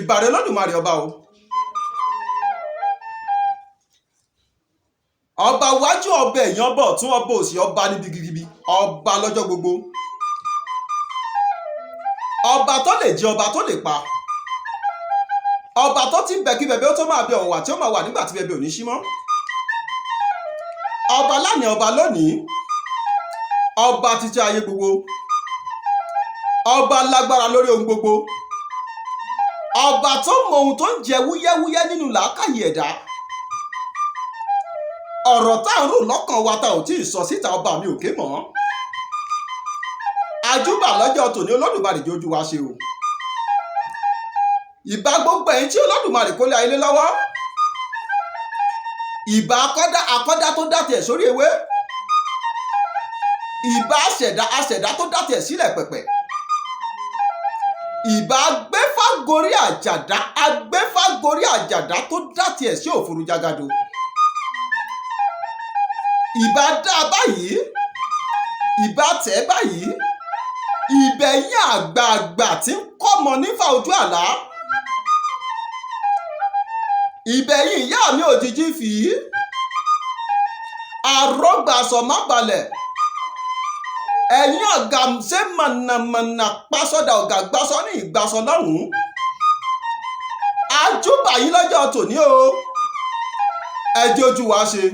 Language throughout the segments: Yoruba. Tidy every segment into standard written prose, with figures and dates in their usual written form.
ìbàrẹ̀ Olódùmarè ọba o. Ọba wájú, ọba ẹ̀yìn, ọba ọ̀tún, ọba òsì, ọba níbi gidigidi, ọba lọ́jọ́ gbogbo. Ọba tó lè jí, ọba tó lè pa. Ọba tó ti ń bẹ kí bẹbẹ ó tó máa bẹ ọ̀wà tí ó máa wà nígbà tí bẹbẹ ò ní sí mọ́. Ọba lánàá, ọba lónìí, ọba títí ayé gbogbo. Ọba lágbára lórí ohun gbogbo. Ọba tó mọ ohun tó ń jẹ wúyẹ́wúyẹ́ nínú làákàyè ẹ̀dá. Ọ̀rọ̀ tá ń rò lọ́kàn wa ta ò tí ì sọ síta, ọba mi ò ké mọ́. Àjúbà lọ́jọ́ tòní Olódùmarè jójú wa ṣe o. Ìbà gbogbo ẹ̀yin tí Olódùmarè kó lé ayé lọ́wọ́. Ìbà akọ́dá tó dá tiẹ̀ sórí ewé. Ìbà aṣẹ̀dá tó dá tiẹ̀ sílẹ̀ pẹ̀pẹ̀. Ìbà agbẹ́fàgorí àjàdá tó dá tiẹ̀ sí òfurú jágado. Ìbà dá báyìí, ìbà tẹ̀ báyìí, ìbẹ̀yìn àgbààgbà tí ń kọ́mọ nífà ojú àlá. Ìbẹ̀yìn ìyá mi òjijì fì í, àrọ́gbàsọ má balẹ̀. Ẹ̀yin ọ̀gá ṣe mọ̀nàmọ̀nà pásọ̀dà ọ̀gá gbásọ ní ìgbásọ lọ́hùn-ún. Àjúbà yín lọ́jọ́ tòní o. Ẹ jẹ́ ojú wa ṣe.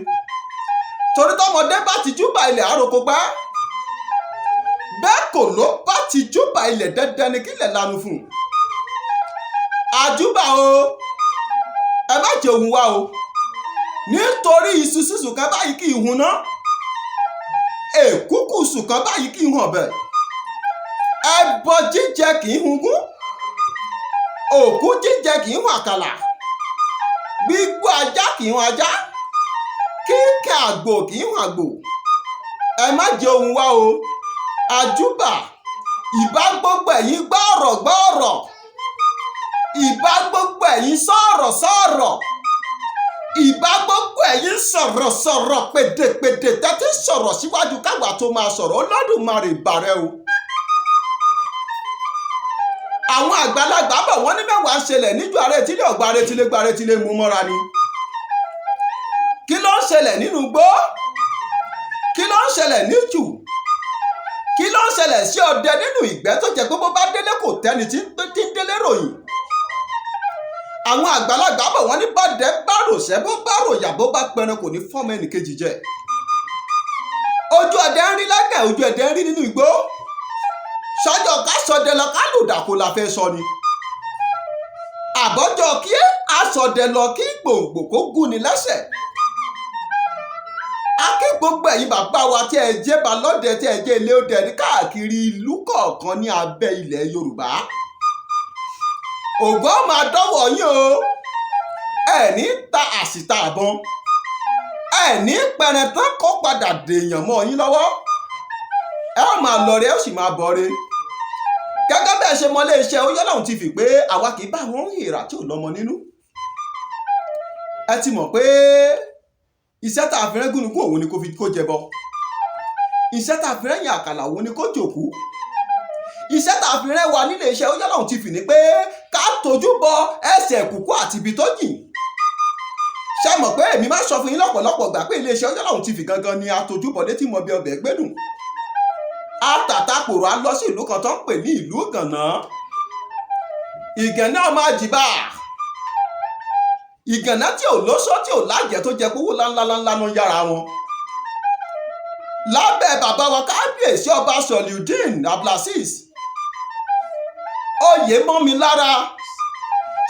Torí tọmọdé bá ti júbà ilẹ̀ àròkọ pẹ́. Bẹ́ẹ̀ kò ló bá ti júbà ilẹ̀ dandan ni kílẹ̀ lanu fún. Àjúbà o. Ẹ má jẹ òun wá o. Nítorí iṣu sísù kan báyìí kì í hun ná. Èkúkú sùn kan báyìí kì í hun ọ̀bẹ. Ẹbọ jíjẹ kì í hun gún. Òkú jíjẹ kì í hun àkàlà. Gbígbó ajá kì í hun ajá. Kíkẹ́ àgbò kì í hun àgbò. Ẹ má jẹ òun wá o. Àjúbà, ìbá gbogbo ẹ̀yin gbọ́ ọ̀rọ̀. Ìbá gbogbo ẹ̀yin sọ̀rọ̀. Ìbá gbogbo ẹ̀yin sọ̀rọ̀ pèdèpèdè tẹ́tí sọ̀rọ̀ síwájú káwa tó máa sọ̀rọ̀. Olódùmarè ìbàrẹ̀ o. Àwọn àgbàlagbà bọ̀ wọ́n ní mẹ́wàá ń ṣẹlẹ̀ níjú ààrẹ tílé ọ̀gbà ààrẹ tílé mú mọ́ra ni. Kí ló ń ṣẹlẹ̀ nínú igbó? Kí ló ń ṣẹlẹ̀ níjù? Kí ló ń ṣẹlẹ̀ sí ọdẹ nínú ìgbẹ́ tó jẹ́ pé bó bá délé kò tẹ́ni tí ń délé ròyìn? Àwọn àgbàlagbà bọ̀ wọ́n ní bọ́dẹ bá ròṣẹ́ bó bá ròyà bó bá pẹran kò ní fọ́mọ ẹnìkejì jẹ. Ojú ọdẹ ń rí lẹ́gẹ̀, ojú ọdẹ ń rí nínú igbó. Sọ́jọ́ ká sọdẹ lọ ká lòdà kó la fẹ́ sọ ni. Àbọ́jọ́ kí asọdẹ lọ kí gbòǹgbò kó gún ni lẹ́sẹ̀. Akí gbogbo ẹ̀yin bàbá wa tí ẹ jẹ́ balọ́dẹ tí ẹ jẹ́ ilé ọdẹ ní káàkiri ìlú kọ̀ọ̀kan ní abẹ́ ilẹ̀ Yorùbá. Ògo máa dọ́wọ́ yín o. Ẹ ní ta àsìta àbọn. Ẹ ní pẹrẹ tán kó padà dèèyàn mọ́ yín lọ́wọ́. Ẹ ó máa lọ rẹ ó sì máa bọ̀ re. Gẹ́gẹ́ bẹ́ẹ̀ ṣe mọ iléeṣẹ́ Oyọ́lọ́run TV pé àwa kì í bá wọn hìrà tí ò lọ́mọ nínú. Ẹ ti mọ̀ pé iṣẹ́ tá a fi rẹ́ gúnugún òun ni kó jẹbọ. Iṣẹ́ tá a fi rẹ́ yàn àkàlà òun ni kó jòkú. Iṣẹ́ tá a fi rẹ́ wa nílé iṣẹ́ Oyọ́lọ́run TV ni pé ká tójú bọ ẹsẹ̀ kùkú àti ibi tó jìn. Ṣé mọ̀ pé èmi máa ń sọ fún yín lọ́pọ̀lọpọ̀ gbà pé ilé iṣẹ́ Oyọ́lọ́run TV gangan ni atójúbọ létí mọ bí ọbẹ̀ gbẹ́dùn. Àtàtàkùrọ̀ á lọ sí ìlú kan tó ń pè ní ìlú Ìgànná. Ìgànná ọmọ àjìbá. Ìgànná tí ò lóṣó tí ò lájẹ́ tó jẹ kówó ńláńlá ló ń yára wọn. Lábẹ́ bàbá wa kábíyèsí ọba Soliudeen Abdulaziz. Oyè mọ́ mi lára.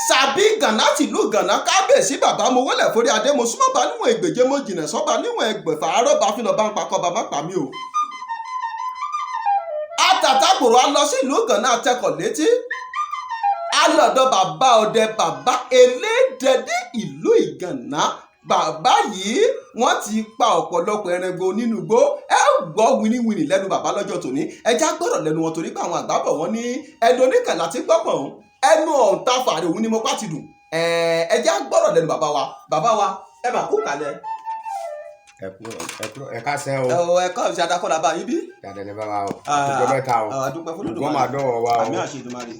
Sàbí Ìgànná tìlú Ìgànná kábíyèsí bàbá mo wọlé forí adé mo súnmọ́ bá níwọ̀n ẹgbẹ̀je mo jìnà sọ́ba níwọ̀n ẹgbẹ̀fà àárọ̀ bá fi lọ bá ń pakọ́ bàbá pa mí o. Àtàtàkùrọ̀ á lọ sí ìlú Ìgànná àtẹkọ̀ létí. Alọ̀dọ̀ bàbá ọdẹ bàbá elédè ní ìlú Ìgànná. Bàbá yìí wọ́n ti pa ọ̀pọ̀lọpọ̀ ẹranko nínú igbó. Ẹ gbọ́ winiwini lẹ́nu bàbá lọ́jọ́ tòní. Ẹja gbọ́dọ̀ lẹ́nu wọn torí pé àwọn àgbà bọ̀ wọ́n ní ẹnu oníkànnà tí gbọ́pọ̀ ọ̀hún. Ẹnu ọ̀ǹta fàárẹ̀ òun ni mo pàtì dùn. Ẹja gbọ́dọ̀ lẹ́nu bàbá wa ẹ máa kú kalẹ̀. Ẹ ká sẹ́ o. Ẹ kọ́ ìṣe adakọ́lá bá yín bí. Dàdẹ̀ ní bàbá o. Àdúgbò mẹ́ta o. Àdúgbò fún Olùdó máa dọ̀wọ́ wa o. Àmì àṣẹ Èdùmàrè.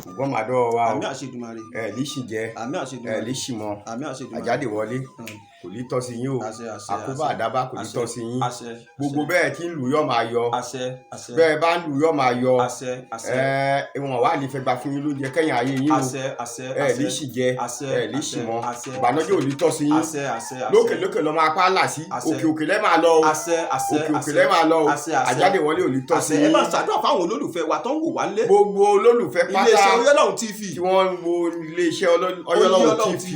ògbọ́n máa dọ́ wa o àmì àṣedùmarè líṣì jẹ́ àmì àṣedùmarè líṣì mọ́ àmì àṣedùmarè àjáde wọlé kò ní tọ́ sí yín o àkóbá àdábá kò ní tọ́ sí yín gbogbo bẹ́ẹ̀ tí ń lù yọ́ máa yọ bẹ́ẹ̀ bá ń lù yọ́ máa yọ ìwọ̀n wà ní fẹ́ gba fún yín ló jẹ kẹ́yìn ayé yín o líṣì jẹ́ líṣì mọ́ ìbànújẹ́ ò ní tọ́ sí yín lókè lókè lọ́ máa pa á là sí òkè òkè lẹ́ máa lọ o òkè òkè lẹ́ máa lọ o àjáde wọlé ò ní tọ́ sí yín. ẹ máa ṣàdúrà fáwọn olólùfẹ́ wa tó ń wò wá nílé. gbogbo olólùfẹ́ pátá iléeṣẹ́ Ọyọ́lọ́run TV tí wọ́n ń wo iléeṣẹ́ Ọyọ́lọ́run TV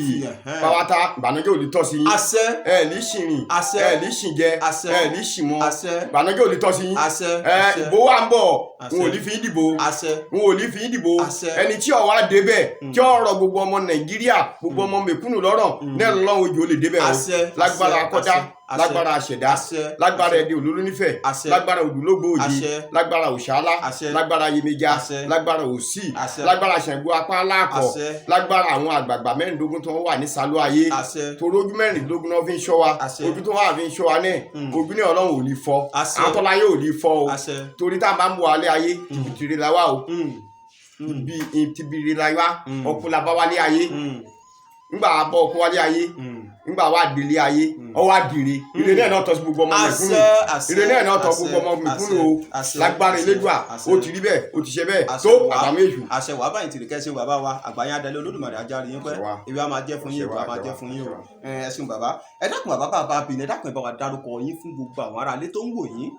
pátá ìbànújẹ́ ò ní tọ́ sí yín. Líṣì rìn líṣì jẹ líṣì mọ ìbànújẹ́ ò ní tọ́ sí yín. ìbò wa ń bọ̀ n ò ní fi yín dìbò n ò ní fi yín dìbò ẹni tí ó wá débẹ̀ tí ó rọ gbogbo ọmọ Nàìjíríà gbogbo ọmọ mẹ̀kúnnù lọ́rọ̀ náà lọ́wọ́ ojú ó lè débẹ̀ o lágbára akọ́dá lágbára àṣẹ̀dá lágbára ẹ̀dẹ̀ olólù nífẹ̀ẹ́ lágbára òdùlógbò òye lágbára òṣàlá lágbára yemeja lágbára òsì lágbára ṣàǹgbó apá aláàkọ lágbára àwọn àgbààgbà mẹ́rìndínlógún tó wà ní sálọ ayé torí ojú mẹ́rìndínlógún náà fi ń ṣọ́ wa ojú tó wà fi ń ṣọ́ wa náà ojú ní Ọlọ́run ò ní fọ́ àtọ́láyé ò ní fọ́ o torí tá a máa ń bọ̀ alẹ́ ayé tìbìtìrì la wá o tìbìtìrì la wá ọkùnrin la bá wálé ayé ngba abọ ọkọ wálé ayé ngba wa délé ayé ọwọ àdìrẹ ire náà tọ́ sí gbogbo ọmọ mẹ̀kúnnù ire náà tọ́ gbogbo ọmọ mẹ̀kúnnù o lágbára Elédùà ó ti rí bẹ́ẹ̀ ó ti ṣe bẹ́ẹ̀ tó àbámẹ́jù. àṣẹ wàá báyìí tìrì kẹsìn bàbá wa àgbáyé adalẹ Olódùmarè ajáre yín pẹ́ ìwé a máa jẹ́ fún yín ìwé a máa jẹ́ fún yín o ẹ̀sìn bàbá ẹ dákun bàbá bìnrin ẹ dákun ẹ bá wa dárúkọ yín fún gbogbo àwọn aráalé tó ń wò yín.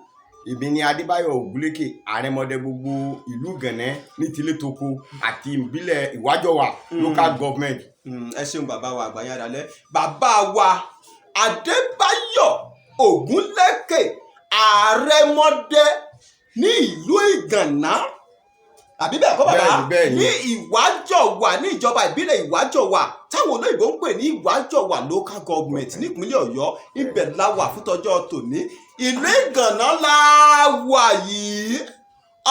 Èmi ni Adébáyọ̀ Ògúnlékè àrẹ̀mọdé gbogbo ìlú Gẹ̀nẹ́ ní tilé toko àti ìbílẹ̀ Ìwájọwà local government. ẹ ṣeun bàbá wa àgbáyé adalẹ bàbá wa Adébáyọ̀ Ògúnlékè àrẹ̀mọdé ní ìlú Ìgànná àbí bẹ́ẹ̀ kọ́ bàbá ní Ìwájọwà ní ìjọba ìbílẹ̀ Ìwájọwà táwọn olóyìnbó ń pè ní Ìwájọwà local government nípínlẹ̀ Ọ̀yọ́ ibẹ̀ la wà fún tọjọ́ tòní ìlú Ìgànná la wà yìí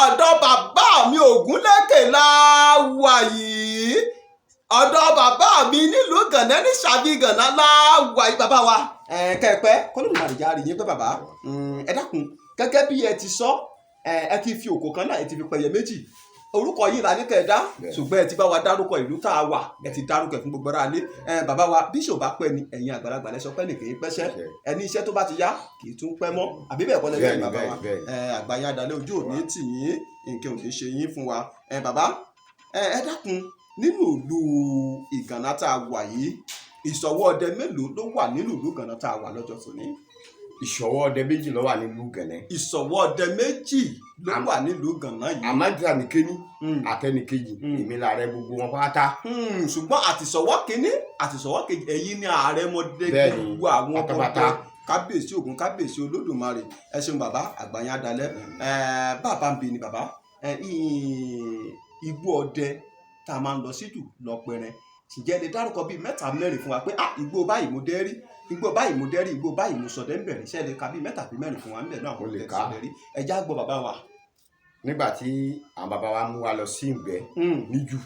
ọ̀dọ̀ bàbá mi Ògúnlékè la wà yìí ọ̀dọ̀ bàbá mi nílùú Ìgànná ní Ṣàbí Ìgànná la wà yìí bàbá wa kẹ́ẹ̀pẹ́ kọ́lọ́mùmarè járe yín pé bàbá ẹ dákun gẹ́gẹ́ bí ẹ ti sọ ẹ ti fi òkò kan náà ẹ ti fi pẹ̀yẹ méjì orúkọ yìí la ní kẹ̀ẹ́dá ṣùgbọ́n ẹ ti bá wa dárúkọ ìlú tá a wà ẹ ti dárúkọ ẹ fún gbogbo ara lé bàbá wa bíṣọ̀ bá pẹ́ ni ẹ̀yin àgbàlagbà lẹ́sọ pẹ́ nìkan yín pẹ́sẹ́ ẹni iṣẹ́ tó bá ti yá kì í tún pẹ́ mọ́ àbí bẹ́ẹ̀ kọ́ lẹ́yìn bàbá wa àgbáyé adalẹ́ ojú òní tì yín nǹkan ò ní ṣe yín fún wa bàbá ẹ dákun nínú ìlú Ìgànná tá a wà yìí ìṣọwọ́ ọdẹ mélòó ló wà nínú ìlú Ìgànná tá a wà lọ́jọ́ tòní. Ìṣọwọ́ ọdẹ méjì ló wà nílùú Gẹ̀nẹ́. Ìṣọwọ́ ọdẹ méjì ló wà nílùú Gẹ̀nẹ́ yìí. àmàjà nìkéní àtẹnìkejì èmi làárẹ̀ gbogbo wọn pátá. ṣùgbọ́n àtìṣọwọ́ kínní àtìṣọwọ́ kejì ẹ̀yin ni àrẹ̀mọdé gbogbo àwọn ọmọdé kábíyèsí Ògún kábíyèsí Olódùmarè ẹ ṣeun bàbá àgbáyé adalẹ bàbá ń bi ni bàbá igbó ọdẹ tá a máa ń lọ sí jù lọ pẹrẹ ǹjẹ́ lè dárúkọ bíi mẹ́ta mẹ́rin fún wa pé igbó báyìí mo dé rí igbó báyìí mo dé rí igbó báyìí mo sọdẹ ń bẹ̀rẹ̀ iṣẹ́ lè ka bíi mẹ́ta bíi mẹ́rin fún wa ń bẹ̀ náà kò lè sọdẹ rí ẹja gbọ́ bàbá wa. nígbà tí àwọn bàbá wa mú wa lọ sí Ìgbẹ́ níjù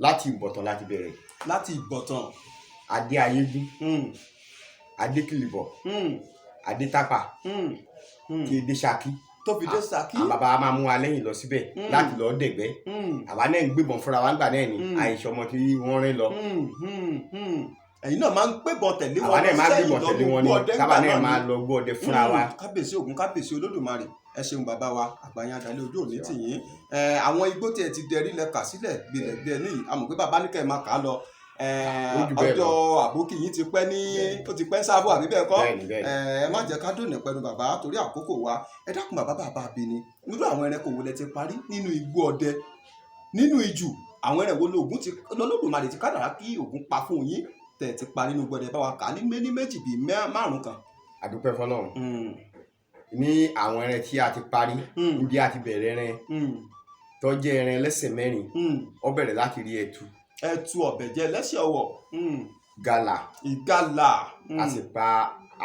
láti Ìbọ̀tàn láti bẹ̀rẹ̀. láti Ìbọ̀tàn. adé ayégún adé kìlìbọ̀ adé tápà kí edé Ṣakí tó fi dé Ṣakí. àwọn bàbá wa máa mú wa lẹ́yìn lọ síbẹ̀ láti lọ dẹ̀gbẹ́ àwa náà ń gbébọn fúnra wa nígbà náà ni àìsàn ọmọ tí wọ́n rìn lọ. ẹ̀yin náà máa ń gbébọn tẹ̀lé wọn. àwa náà máa ń gbébọn tẹ̀lé wọn ni sábà náà máa lọ gbọ́ ọdẹ fúnra wa. kábíyèsí Ògún kábíyèsí Olódùmarè ẹ ṣeun bàbá wa àgbáyé adalẹ ojú òní tì yín àwọn igbó tí ẹ ti dẹrí lẹ kà sílẹ̀ gbẹlẹgbẹ ní àmọ́ pé bàbá ní kẹ́ ẹ máa kà á lọ ọjọ́ àbókì yín ti pẹ́ ní ó ti pẹ́ sáàbù àbí bẹ́ẹ̀ kọ́ ẹ má jẹ́ ká dònà pẹ̀lú bàbá torí àkókò wa ẹ dákun bàbá bí ni irú àwọn ẹranko wo lẹ ti parí nínú igbó ọdẹ nínú ijù àwọn ẹranko Olódùmarè ti kádàrá kí Ògún pa fún yín tẹ̀ ti pa nínú igbó ọdẹ bá wa kà á ní méjì bíi márùn kan. àdúpẹ́ fọlọ́run ní àwọn ẹran tí a ti parí níbi a ti bẹ̀rẹ̀ ẹran tó jẹ́ ẹran ẹlẹ́sẹ̀ mẹ́rin ó bẹ̀rẹ̀ láti rí ẹtu ọ̀bẹ̀jẹ̀ lẹ́sẹ̀ ọwọ́ gàlà ìgalà a sì pa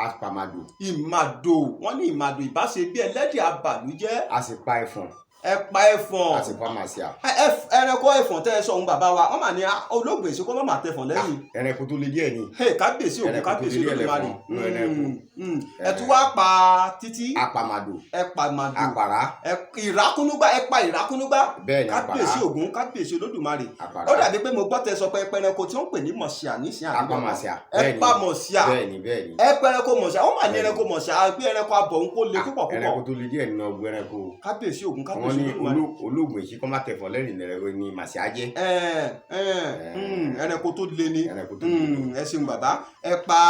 àpàmàdò ìmàdò wọ́n ní ìmàdò ìbáṣe bí ẹlẹ́dẹ̀ abàlújẹ́ a sì pa ẹfọ̀n ẹ pa ẹfọ̀n àti pàmàṣíà. ẹranko ẹfọ̀n tẹ́ ẹ sọ ohun bàbá wa wọ́n mà ní olóògbé èso kó má máa tẹfọ̀n lẹ́yìn. ẹranko tó le díẹ̀ ni. kábíyèsí òkú kábíyèsí olódùmarè. ẹ tún wá pa títí. apamado. ẹ pa màdò. àpàrà. ìrákúnúgbá ẹ pa ìrákúnúgbá. bẹ́ẹ̀ni àpàrà. kábíyèsí ògún kábíyèsí olódùmarè. àpàrà. ó dàbí pé mo gbọ́ tẹ sọ pé ẹranko tí wọ́n ń pè ní mọ̀ṣíà nísìnyí àná. apamàṣíà. ẹ pa mọ̀ṣíà. bẹ́ẹ̀ni bẹ́ẹ̀ni. ẹ pa ẹranko mọ̀ṣíà ó mà ní ẹranko mọ̀ṣíà gbé ẹranko abọ̀ ń kó le púpọ̀ púpọ̀. ẹranko tó le díẹ̀ nínú ọgbọ ẹranko. kábíyèsí ògún wọ́n kábíyèsí ní olódùmarè. olóògùn èsì kọ́ má tẹ̀fọ́ lẹ́rìn lẹ́rọ ni màṣíà jẹ́. ẹranko tó le ni. ẹranko tó le ni. ẹ ṣeun bàbá ẹ pa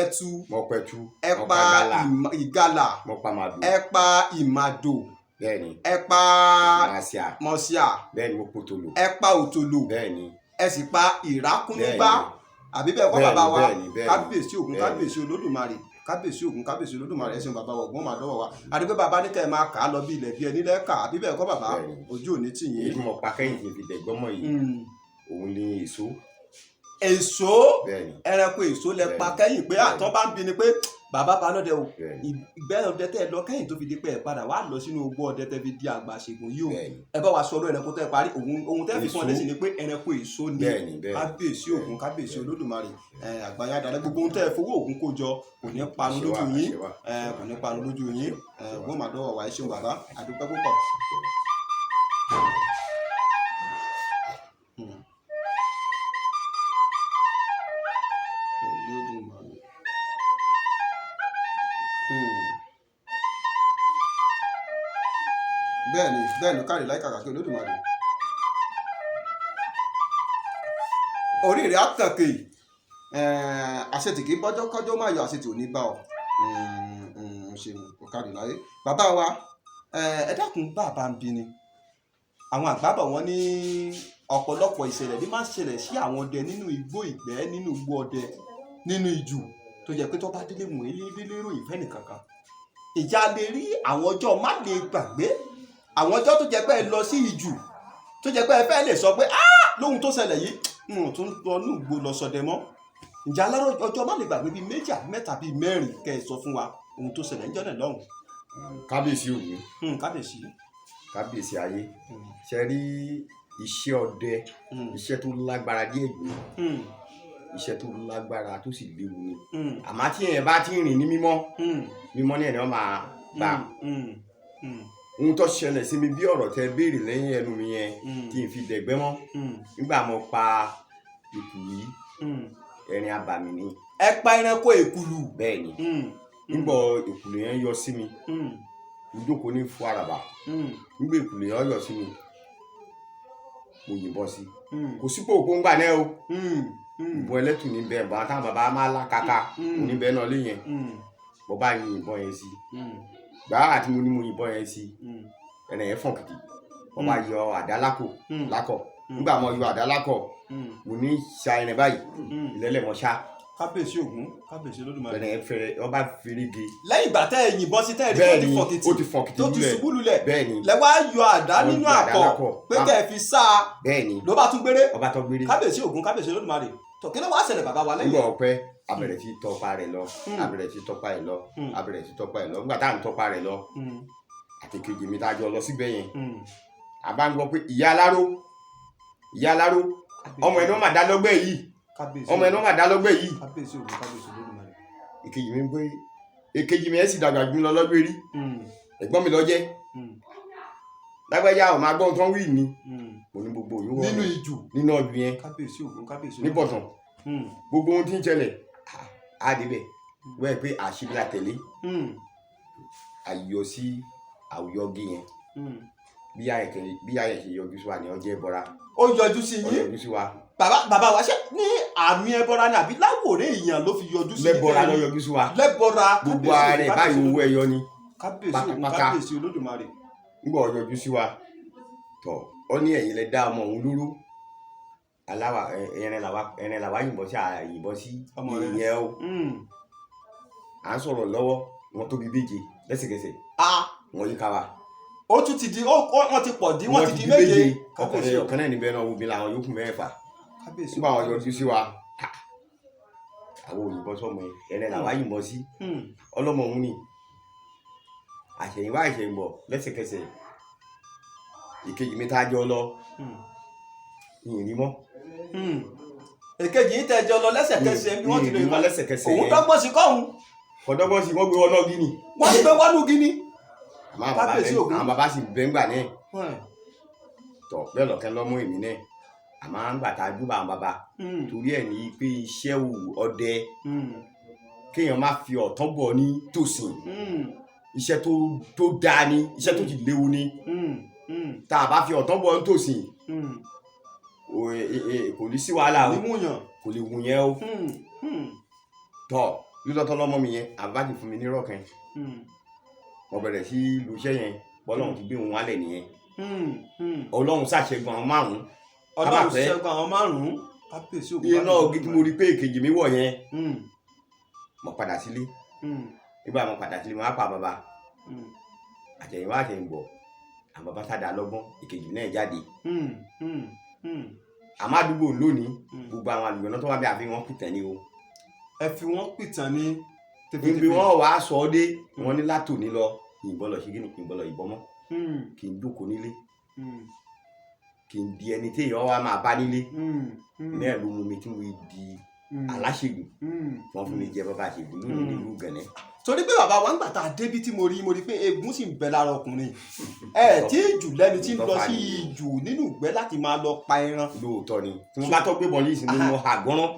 ẹtu. mo pẹtu. ẹ pa ìgalà. mo pa màdò. ẹ pa ìmàdò. bẹ́ẹ̀ni. ẹ pa mọ̀ṣíà. bẹ́ẹ̀ni mo potolo. ẹ pa òtòlò. bẹ́ẹ̀ni. ẹ sì pa ìrákúnúgbá. àbí bẹ́ẹ̀ kọ́ bàbá wa kábíyèsí ògún kábíyèsí olódùmarè kábíyèsí ògún kábíyèsí olódùmarè ẹ̀sìn bàbá wa ọgbọ́n máa dọ́wọ́ wa àdìgbẹ́ bàbá ní kẹ́ ẹ máa kà á lọ bí ilẹ̀ bí ẹni lẹ́ẹ̀ka àbí bẹ́ẹ̀ kọ́ bàbá ojú òní tì yín. èyí mo pa kẹ́yìn tí n fi dẹ̀gbọ́mọ yìí òun ni èso. èso ẹranko èso lẹ pa kẹ́yìn pé àtọ́ bá ń bi ni pé bàbá balọ̀dẹ o ìgbẹ́ ọdẹ tẹ́ ẹ lọ kẹ́yìn tó fi di pé ẹ padà wá lọ sínú ogbó ọdẹ tẹ́ fi di àgbà ṣègùn yìí o ẹ bá wa sọ ọ̀rọ̀ ẹranko tẹ́ parí ohun tẹ́ fi fún ọ lẹ́sìn ni pé ẹranko èso ni kábíyèsí ògún kábíyèsí olódùmarè àgbáyé adalẹ gbogbo ohun tẹ́ ẹ fowó ògún kó jọ kò ní parun lójú yín kò ní parun lójú yín ògún màdọ́wọ̀ wà ẹ ṣeun bàbá àdúpẹ́ púpọ̀. bẹ́ẹ̀ni kárí láì kàkà kí olódùmarè orí rẹ̀ àtàkè àṣetìkì bọ́jọ́ kọ́jọ́ máa yọ àṣetì òní bá ọ ṣeun kò kárí láyé bàbá wa ẹ dákun bàbá ń bí ni àwọn àgbà bọ̀ wọ́n ní ọ̀pọ̀lọpọ̀ ìṣẹ̀lẹ̀ bí máa ń ṣẹlẹ̀ sí àwọn ọdẹ nínú igbó ìgbẹ́ nínú igbó ọdẹ nínú ijù tó jẹ́ pé tó bá délé mú délé ròyìn fẹ́ni kankan ìjà lè rí àwọn ọjọ́ má lè gbàgbé àwọn ọjọ́ tó jẹ́ pé ẹ lọ sí ijù tó jẹ́ pé ẹ fẹ́ lè sọ pé lóhun tó ṣẹlẹ̀ yìí tún lọ ní ìgbó lọ sọdẹ mọ́ ìjà alárò ọjọ́ má lè gbàgbé bíi méjì àbí mẹ́ta bíi mẹ́rin kẹ́ ẹ sọ fún wa ohun tó ṣẹlẹ̀ níjọ́ náà lọ́hùn. kábíyèsí ògún kábíyèsí ayé ṣe rí iṣẹ́ ọdẹ iṣẹ́ tó lágbára díẹ̀ jù iṣẹ́ tó lágbára tó sì léwu ni àmọ́ tí èèyàn bá ti rìn ní mímọ́ ní ẹ̀nà máa gbà ohun tó ṣẹlẹ̀ sí mi bí ọ̀rọ̀ tẹ béèrè lẹ́yìn ẹnu mi yẹn tí n fi dẹ̀gbẹ́ mọ́ nígbà mo pa Ekulu yìí ẹ̀rín abàmì ni. ẹ pa ẹranko Ekulu. bẹ́ẹ̀ ni nígbà Ekulu yẹn yọ sí mi ìjókòó ní fún àràbà nígbà Ekulu yẹn yọ sí mi mo yìnbọn sí kò sípò òkú ńgbà náà o ìbọn ẹlẹ́tù níbẹ̀ bọ́n táwọn bàbá máa lá kaka níbẹ̀ náà lé yẹn bọ́ bá yin ìbọn yẹn sí gbàrà àti mo ní mo yìnbọn yẹn sí ẹnì yẹn fọ̀n kìtì wọ́n bá yọ àdá lákọ̀ nígbà mo yọ àdá lákọ̀ mo ní sa ẹnì báyìí ìlẹ́lẹ̀ mọ́ ṣá. kábíyèsí ògún kábíyèsí olódùmarè. ẹnì yẹn fẹrẹ ọba fèrè ge. lẹ́yìn ìgbà tẹ́ ẹ yìnbọn sí tẹ́ ẹ rí ó ti fọ̀n kìtì tó ti ṣubú lulẹ̀ bẹ́ẹ̀ni lẹ wá yọ àdá nínú àkọ̀ pé kẹ́ ẹ fi sá a bẹ́ẹ̀ni ló bá tún gbére ọba tó gbére kábíyèsí ògún kábíyèsí olódùmarè tó kí ló wá ṣẹlẹ̀ bàbá wa lẹ́yìn. nígbà ọpẹ́ abẹ̀rẹ̀ sí tọpa rẹ̀ lọ abẹ̀rẹ̀ sí tọpa rẹ̀ lọ abẹ̀rẹ̀ sí tọpa rẹ̀ lọ nígbà tá à ń tọpa rẹ̀ lọ àti kejì mi tá a jọ lọ síbẹ̀ yẹn a bá ń gbọ́ pé ìyá aláró ọmọ ẹ̀ ní wọ́n máa dá lọ́gbẹ́ yìí ọmọ ẹ̀ ní wọ́n máa dá lọ́gbẹ́ yìí kábíyèsí ògún kábíyèsí olódùmarè. èkejì mi ẹ̀ sì dàgbà jù lọ lọ́gbẹ́ rí ẹ̀gbọ́n mi lọ jẹ́ lágbájá ọ̀ máa gbọ́n tán wí ni mo ní gbogbo òyìnbó nínú ijù nínú ọdún yẹn kábíyèsí ògún kábíyèsí níbọ̀tàn gbogbo ohun tí ń ṣẹlẹ̀ á débẹ̀ wẹ́ẹ̀ pé àṣírí la tẹ̀lé àyọ sí àwùyọgé yẹn bí ayẹ ṣe yọjú sí wa ní ọjọ́ Ẹbọra ó yọjú sí yín ó yọjú sí wa bàbá wa ṣe ní àmì Ẹbọra ni àbí láwòrán èèyàn ló fi yọjú sí lẹ́bọra ló yọjú sí wa lẹ́bọra gbogbo ààrẹ báyìí owó ẹyọ ni kábíyèsí olódùmarè nígbà ó yọjú sí wa tọ ọ ní ẹ̀yin lẹ dá ọmọ òun lóró aláwa ẹrin làwa yìnbọn sí ìyẹn o à ń sọ̀rọ̀ lọ́wọ́ wọn tóbi méje lẹ́sẹ̀kẹsẹ̀ wọn yí ká wa. ó tún ti di wọ́n ti pọ̀ dí wọ́n ti di méje. ọ̀kan náà níbẹ̀ náà obìnrin làwọn yòókù mẹ́fà nígbà wọn yọjú sí wa àwọn òyìnbọn sọmọ ẹrin làwa yìnbọn sí ọlọ́mọ òun ni àṣẹ̀yìnwá àṣẹ̀yìnbọ̀ lẹ́sẹ̀kẹsẹ̀ ìkejì mi tá a jọ lọ ìrìn mọ́. èkejì yìí tẹjọ lọ lẹ́sẹ̀kẹsẹ̀ bí wọ́n ti lè mọ́ lẹ́sẹ̀kẹsẹ̀ òun dọ́gbọ́n sí kọ́hún. kọ́dọ́gbọ́n sí wọ́n gbé wọn náà gíní. wọ́n gbé wọnú gíní. àwọn bàbá sì bẹ́ ń gbà náà tọ̀ bẹ́ẹ̀ lọ́kẹ́ lọ́mú èmi náà àmọ́ ń gbà tá a dúbà àwọn bàbá torí ẹ̀ ní pé iṣẹ́ ọdẹ kéèyàn má fi ọ̀tán bọ̀ ní tòsìn iṣẹ́ tó dáa ni iṣẹ́ tó ti léwu ni tá a bá fi ọ̀tán bọ̀ ní tòsìn kò ní sí wàhálà o kò lè wù yẹn o tọ̀ lílọ́tọ́ lọ́mọ mi yẹn àbá ti fún mi ní rọ́ọ̀kan mo bẹ̀rẹ̀ sí lu iṣẹ́ yẹn bọ́lọ́run ti gbé òun wálẹ̀ nìyẹn ọlọ́run ṣàṣẹ́gun àwọn márùn-ún ọlọ́run ṣẹ́gun àwọn márùn-ún kábíyèsí òkú iná ogi tí mo rí pé èkejì mi wọ̀ yẹn mo padà sílé nígbà mo padà sílé mo á pa bàbá àtẹ̀yìnwá àtẹ̀yìnbọ̀ àwọn bàbá sádà lọ́gbọ́n èkejì náà jáde àmọ́ àdúgbò lónìí gbogbo àwọn àlùyọ̀ náà tó wá bí àfi wọn pìtàn ni o. ẹ fi wọn pìtàn ní tẹfẹtẹfẹ ibi wọn wàá sọ ọ dé wọn ní látòní lọ ìbọn lọ ṣígínì ìbọn lọ ìbọn mọ kì í jókòó nílé kì í di ẹni tí èèyàn wá máa bá nílé náà ló mú mi tí mo di aláṣègùn wọn fún mi jẹ bàbá àṣègùn lónìí nílùú Gànẹ́. torí pé bàbá wa ń gbà tá a débi tí mo rí pé egun sì ń bẹ lára ọkùnrin tí ìjù lẹni tí ń lọ sí ìjù nínú ìgbẹ́ láti máa lọ pa ẹran. lóòótọ́ ni tí wọ́n bá tọ́ gbébọn yìí sí ni mo hà gbọ́nrán.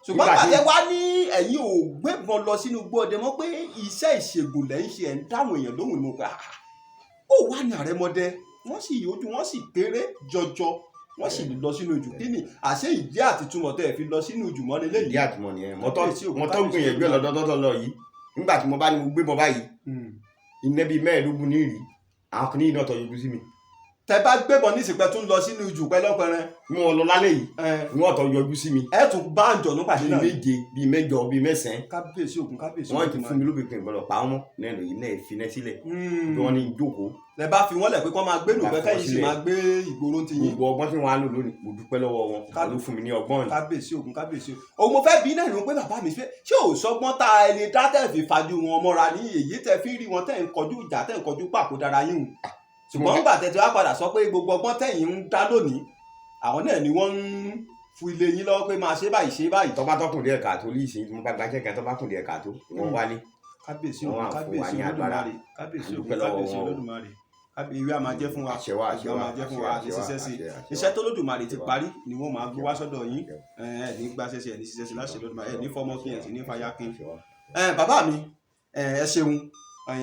ṣùgbọ́n pàtẹ wá ní ẹ̀yin ò gbébọn lọ sínú igbó ọdẹ mọ́ pé iṣẹ́ ìṣègùn lẹ́yìn ṣe ẹ̀ ń dáhùn èèyàn lóhùn ni mo pé ó wà ní àrẹ̀mọdé wọ́n sì ojú wọ́n sì kéré jọjọ wọ́n sì lọ sínú ìjù kí ni àṣé ìdí àtìtúmọ̀ tẹ́ ẹ̀ fi lọ sínú ìjù mọ́ lélẹ́yìí. ìdí àtìmọ̀ nìyẹn mọ́tọ́ gbìyànjú ẹ̀ lọ́dọ́dọ́ lọ yìí nígbà tí mo bá ní mo gbé bọ báyìí iná bíi mẹ́ẹ̀ẹ́dógún ní ìrì àwọn kan ní iná tó yọjú sí mi. tẹ bá gbébọn ní ìsìnkú tún lọ sínú ìjù pẹlọpẹrẹ. wọn lọ lálẹ́ yìí wọn tó yọjú sí mi. ẹ tún bá àjọ̀nú pàdé náà. bíi méje bíi mẹ́jọ bíi mẹ́sàn-án. kábíyèsí ògùn kábíyèsí ògùn. wọ́n ti fún mi lóbi pin ìbọ̀lọ̀ pa ọmọ náà lòyìn náà fi náà sílẹ̀. bí wọ́n ní jókòó. lẹ bá fi wọ́n lẹ̀ pé kọ́ máa gbé nùgbẹ́ kẹ́yìn sì máa gbé ìgboro ti yín. gbogbo ọgbọ́n tí wọ́n á lò lónìí mo dúpẹ́ lọ́wọ́ wọn ló fún mi ní ọgbọ́n ni. kábíyèsí ògùn kábíyèsí ògùn mo fẹ́ bí náà ni mo pé bàbá mi ṣé ò sọgbọ́n tá ẹni dá tẹ̀ fi fàájú wọn mọ́ra ní èyí tẹ̀ fi rí wọn tẹ̀ ń kọjú ìjà tẹ̀ ń kọjú pàkó dára yín ṣùgbọ́n nígbà tẹ̀tí wá padà sọ pé gbogbo ọgbọ́n tẹ̀yìn ń dá lónìí àwọn náà ni wọ́n ń fún ilé yín lọ́wọ́ pé máa ṣe báyìí ṣe báyìí. tọ́ba tọkùn díẹ̀ káàtó líìsì mo bá gbàjẹ́ kan tọ́ba kùn díẹ̀ káàtó wọ́n wálé. kábíyèsí ògùn kábíyèsí olódùmarè kábíyèsí ògùn kábíyèsí olódùmarè ìwé a máa jẹ́ fún wa ìwé a máa jẹ́ fún wa àti ṣiṣẹ́ sí iṣẹ́ tó lódùmarè ti parí ni wọ́n máa gbé wá sọ́dọ̀ yín ẹ̀ ní gbàṣẹ́ṣẹ́ ẹ̀ ní ṣiṣẹ́ sí láṣẹ lódùmarè ẹ̀ ní fọmọ kí ẹ̀ sì ní fàyà kí. bàbá mi ẹ ṣeun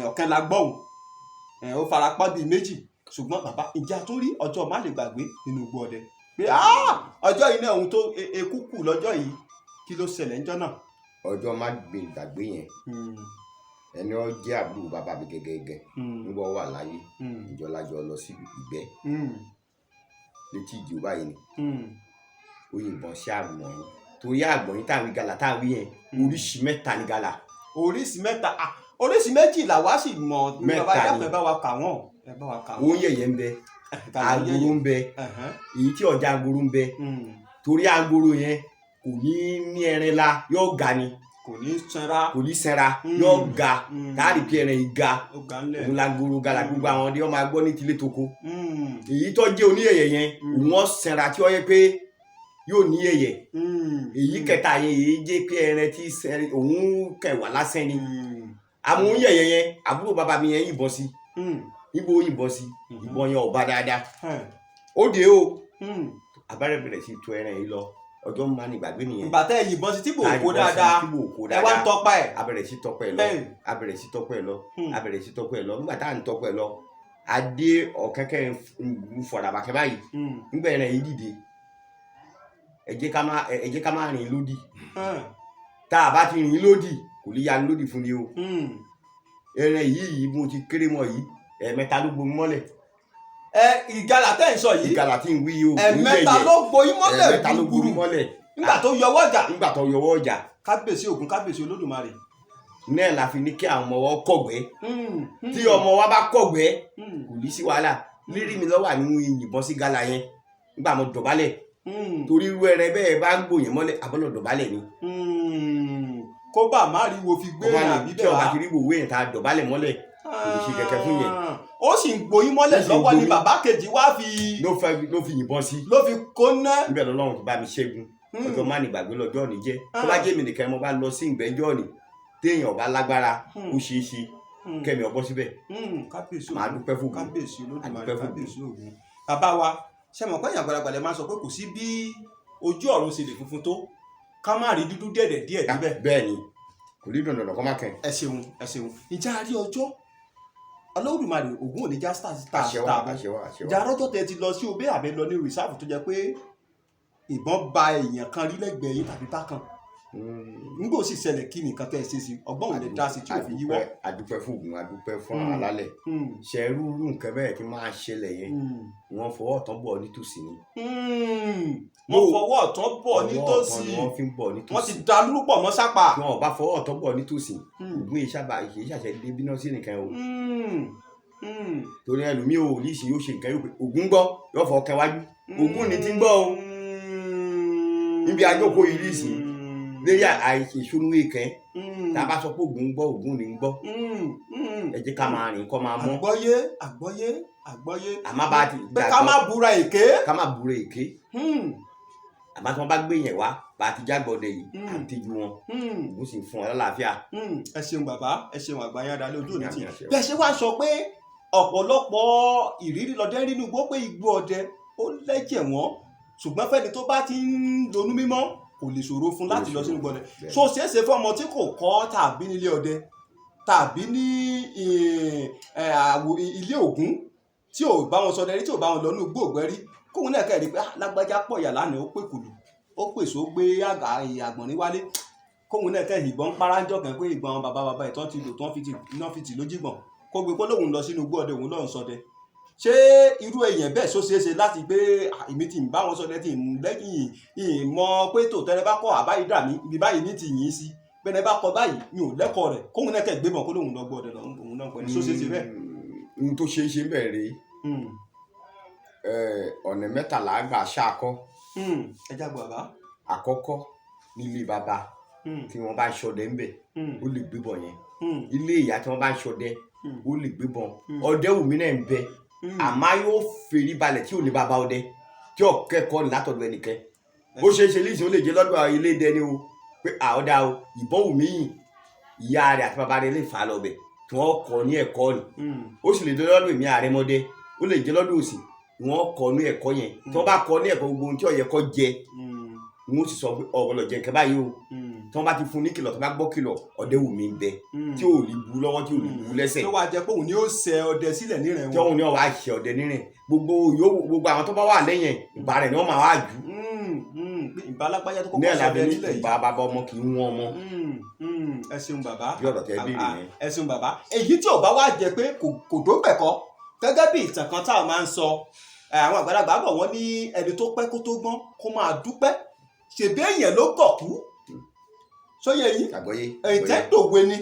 ọ̀kẹ́ la gbọ́hùn ó fara pá bíi méjì ṣùgbọ́n bàbá ìjà tó rí ọjọ́ má lè gbàgbé nínú igbó ọdẹ pé ọjọ́ yìí náà ohun tó ekú kù lọ́jọ́ yìí kí ló ṣẹlẹ̀ ńjọ́ náà. ọjọ́ má gbàgbé yẹn ẹni ọ jẹ́ àbúrò bàbá mi gẹ́gẹ́gẹ́ nígbà wà láyé ìjọlájọ lọ sí ìgbẹ́ létí ìjì báyìí ni ó yìnbọn sí àgbọ̀n yìí torí àgbọ̀n yìí táwọn gàlà táwọn yẹn oríṣi mẹ́ta ní gàlà. oríṣi mẹ́ta oríṣi méjìlá wá sì mọ̀ mẹ́ta ni ẹ bá wa kà wọ́n. owó yẹ̀yẹ́ ń bẹ agoro ń bẹ èyí tí ọjà agoro ń bẹ torí agoro yẹn kò ní ẹrin la yóò ga ni kò ní sẹ́ra yóò ga káàdì pé ẹran yìí ga òun la goro gala gbogbo àwọn ọdẹ wọn máa gbọ́ ní tilé toko èyí tó jẹ́ oníyẹ̀yẹ̀ yẹn òun sẹ́ra tí ó yẹ pé yóò ní yẹ̀yẹ̀ èyí kẹta yẹn èyí jẹ́ pé ẹran tí òun kẹwàá lásán ni àmọ́ yẹ̀yẹ̀ yẹn àbúrò bàbá mi yẹn yìnbọn sí níbo yìnbọn sí ìbọn yẹn ọba dáadáa ó dé o abẹ́rẹ́ bẹ̀rẹ̀ sí tu ẹran yìí lọ ọjọ́ máa ní ìgbàgbé nìyẹn. ìgbà tẹ ìyìnbọn sí tí bò kó dáadáa ẹ wá ń tọpa ẹ. abẹ̀rẹ̀ sí tọpa ẹ lọ abẹ̀rẹ̀ sí tọpa ẹ lọ abẹ̀rẹ̀ sí tọpa ẹ lọ nígbà tá à ń tọpa ẹ lọ adé ọ̀kẹ́kẹ́ ń fọ̀dàbàkẹ́ báyìí nígbà ẹran yìí dìde ẹ jẹ́ ká má rìn lódì tá a bá ti rìn lódì kò lè ya lódì fún mi o ẹran yìí mo ti kéré mọ́ yìí ẹ̀ẹ̀mẹ́ta ló gbomi mọ́lẹ̀. ìgalà tẹ́ ń sọ yìí ìgalà tí ń wí yìí o ẹ̀ẹ̀mẹ́ta ló gbomi mọ́lẹ̀ ẹ̀ẹ̀mẹ́ta ló gbomi mọ́lẹ̀ nígbà tó yọwọ́ ọjà kábíyèsí ògùn kábíyèsí olódùmarè. náà la fi ní kí àwọn ọmọ wọn kọ̀gbẹ́ tí ọmọ wa bá kọ̀gbẹ́ kò ní sí wàhálà lírí mi lọ́wọ́ àní ìyìnbọn sí gala yẹn nígbà mo dọ̀bálẹ̀ torí irú ẹrẹ bẹ́ẹ̀ bá ń gbòyìn mọ́lẹ̀ abọ́lọ̀ dọ̀bálẹ̀ ni. kó bá má rí wo fi gbé àbí bẹ́ẹ̀ wá kí ọba ti rí wo wéyìn tá a dọ̀bálẹ̀ mọ́lẹ̀ kò lè ṣe kẹ̀kẹ́ fún yẹn. Ó sì ń gboyún mọ́lẹ̀ lọ́wọ́ ni bàbá kejì wá fi. ló fi yìnbọn sí. ló fi kóná. níbẹ̀ lọ́lọ́run ti bá mi ṣẹ́gun ọjọ́ má ní gbàgbé lọ́jọ́ òní jẹ́ tó bá jẹ́ mi nìkan mo bá lọ sí ìgbẹ́jọ́ òní téèyàn bá lágbára ó ṣeé ṣe kẹ́mi ọbọ̀ síbẹ̀. kábíyèsí màá dúpẹ́ fún kábíyèsí olódùmarè kábíyèsí ògún. bàbá wa ṣe mọ̀ pé àgbàlagbà lè máa sọ pé kò sí bí ojú ọ̀run ṣe lè funfun tó ká má rí dúdú dẹ̀dẹ̀ díẹ̀ níbẹ̀. bẹ́ẹ̀ ni kò ní dandan kọ́ má kẹ́. ẹ ṣeun ìjà rí ọjọ́ olódùmarè ògún ò ní já star ìjà rọ́jọ́ tẹ ti lọ sí obé àbẹ lọ ní rìsáàfù tó jẹ́ pé ìbọn ba èèyàn kan rí lẹ́gbẹ̀ẹ́ yín tàbí bákan nígbà ó sì ṣẹlẹ̀ kí nìkan tẹ́ ẹ ṣe sí ọgbọ́n òun lè dá sí tí ò fi yíwọ́. adúpẹ́ fún ògùn adúpẹ́ fún alálẹ̀ ṣe rúurú nǹkan bẹ́ẹ̀ kí máa ṣẹlẹ̀ yẹn wọ́n fọwọ́ ọ̀tán bọ̀ nítòsí ni. wọ́n fọwọ́ ọ̀tán bọ̀ nítòsí wọ́n fi ń bọ̀ nítòsí. wọ́n ti da lúrúpọ̀ mọ́ sápà. wọn ò bá fọwọ́ ọ̀tán bọ̀ nítòsí ògùn yìí ṣàṣẹ dé bínú sí nìkan o. torí ẹlòmíì ò ní ìsìn yóò ṣe nǹkan yóò pé ògùn gbọ́ yóò fọ kẹwájú ògùn ní ti ń gbọ́ o. níbi àjọkò yìí ní ìsìn lórí àìsè ìṣúnú ìkẹ́ tá a bá sọ pé ògùn ń gbọ́ ògùn ní ń gbọ́ ẹ jẹ́ ká máa rìn kọ́ máa mọ́. àgbọ́yé àmọ́ bá ti pé ká má búra èké. àmọ́ tí wọ́n bá gbé yẹn wá bá a ti jágbọ́dẹ yìí àti ju wọn ògùn sì fún ọ lálàáfíà. ẹ ṣeun bàbá ẹ ṣeun àgbáyé adalẹ ojú òní tì bẹ́ẹ̀ ṣe wá sọ pé ọ̀pọ̀lọpọ̀ ìrírí lọ́dẹ nínú igbó pé igbó ọdẹ ó lẹ́jẹ̀ wọ́n ṣùgbọ́n fẹ́ni tó bá ti ń ronú mímọ́ kò lè ṣòro fún láti lọ sínú gbọdẹ so ṣeéṣe fún ọmọ tí kò kọ́ tàbí nílé ọdẹ tàbí ní ilé ògún tí ò bá wọn ṣọdẹ rí tí ò bá wọn lọ ní igbó ògbẹ́rí kóun náà kẹ́rì pé lágbájá pọ̀ yà lánàá ó pè kùlù ó pèsè ó gbé àgbọ̀nrín wálé kóun náà kẹ́rì ìbọn paránjọ́ kan pé ìbọn bàbá ìtàn ti lò tán fi tì lójúgbọ̀n kó gbé pé lóun lọ sínú igbó ọdẹ òun lọ́n ṣọdẹ ṣé irú èèyàn bẹ́ẹ̀ sọ ṣeéṣe láti gbé èmi tí ń bá wọn sọdẹ tí ń lẹ́yìn ìmọ̀ pé tòótọ́ ẹ bá kọ́ àbáyé dà mí ibi báyìí ní ti yìn sí bẹ́ẹ̀ bá kọ báyìí mi ò lẹ́kọ̀ọ́ rẹ̀ kóun náà kẹ́ gbé mọ̀ kó lóun lọ gbọ́ ọdẹ òun náà pẹ̀lú sọ ṣeéṣe bẹ́ẹ̀. ohun tó ṣeé ṣe bẹ́ẹ̀ rèé ọ̀nà mẹ́tàlá gbà ṣáàkọ́. ẹ jágbọ́ bàbá. àkọ́kọ́ nílé bàbá tí wọ́n bá ń ṣọdẹ ńbẹ̀ ó lè gbébọn yẹn ilé ìyá tí wọ́n bá ń ṣọdẹ ó lè gbébọn ọdẹ wùmí náà ń bẹ àmọ́ yóò fèrí balẹ̀ tí ò ní bàbá ọdẹ tí ò kẹ́kọ̀ọ́ ní látọ̀dọ̀ ẹnìkan ó ṣeé ṣe léṣe ó lè jẹ́ lọ́dọ̀ ilé dẹni o pé àọ́dà o ìbọn wùmí yìí ìyá rẹ̀ àti bàbá rẹ̀ lè fà á lọ́bẹ̀ tí wọ́n kọ́ ní ẹ̀kọ́ ni ó sì lè jẹ́ lọ́dọ̀ èmi àrẹ̀mọdé ó lè jẹ́ lọ́dọ̀ òsì wọ́n kọ́ ní ẹ̀kọ́ yẹn tí wọ́n bá kọ́ ní ẹ̀kọ́ gbogbo ohun tí ó yẹ kó jẹ wọ́n sì sọ pé ọ̀rọ̀ jẹ nǹkan báyìí o tí wọ́n bá ti fún ní kìlọ̀ tó bá gbọ́ kìlọ̀ ọdẹ wùmí ń bẹ tí ò ní bu lọ́wọ́ tí ò ní bu lẹ́sẹ̀. tó wá jẹ pé òun ni ó ṣe ọdẹ sílẹ̀ nírìn wọn. tí òun ni ó wá ṣe ọdẹ nírìn gbogbo àwọn tó bá wà lẹ́yìn ìbá rẹ̀ ni wọ́n máa wá jù. ìbá alágbájá tó kọ́kọ́ ṣọdẹ nílẹ̀ yìí. ìbá bàbá ọmọ kì í wọ́n ọmọ. ẹ ṣeun bàbá. bí ọ̀rọ̀ tẹ bí nìyẹn. ẹ ṣeun bàbá èyí tí ò bá wá jẹ pé kò tó pẹ̀kọ́ gẹ́gẹ́ bí ìtàn kan táwọn máa ń sọ àwọn àgbàlagbà bọ̀ wọ́n ní ẹni tó pẹ́ kó tó gbọ́n kó máa dúpẹ́ ṣèbí èèyàn ló gọ̀kú sóyè yìí ìtẹ́tòwe ni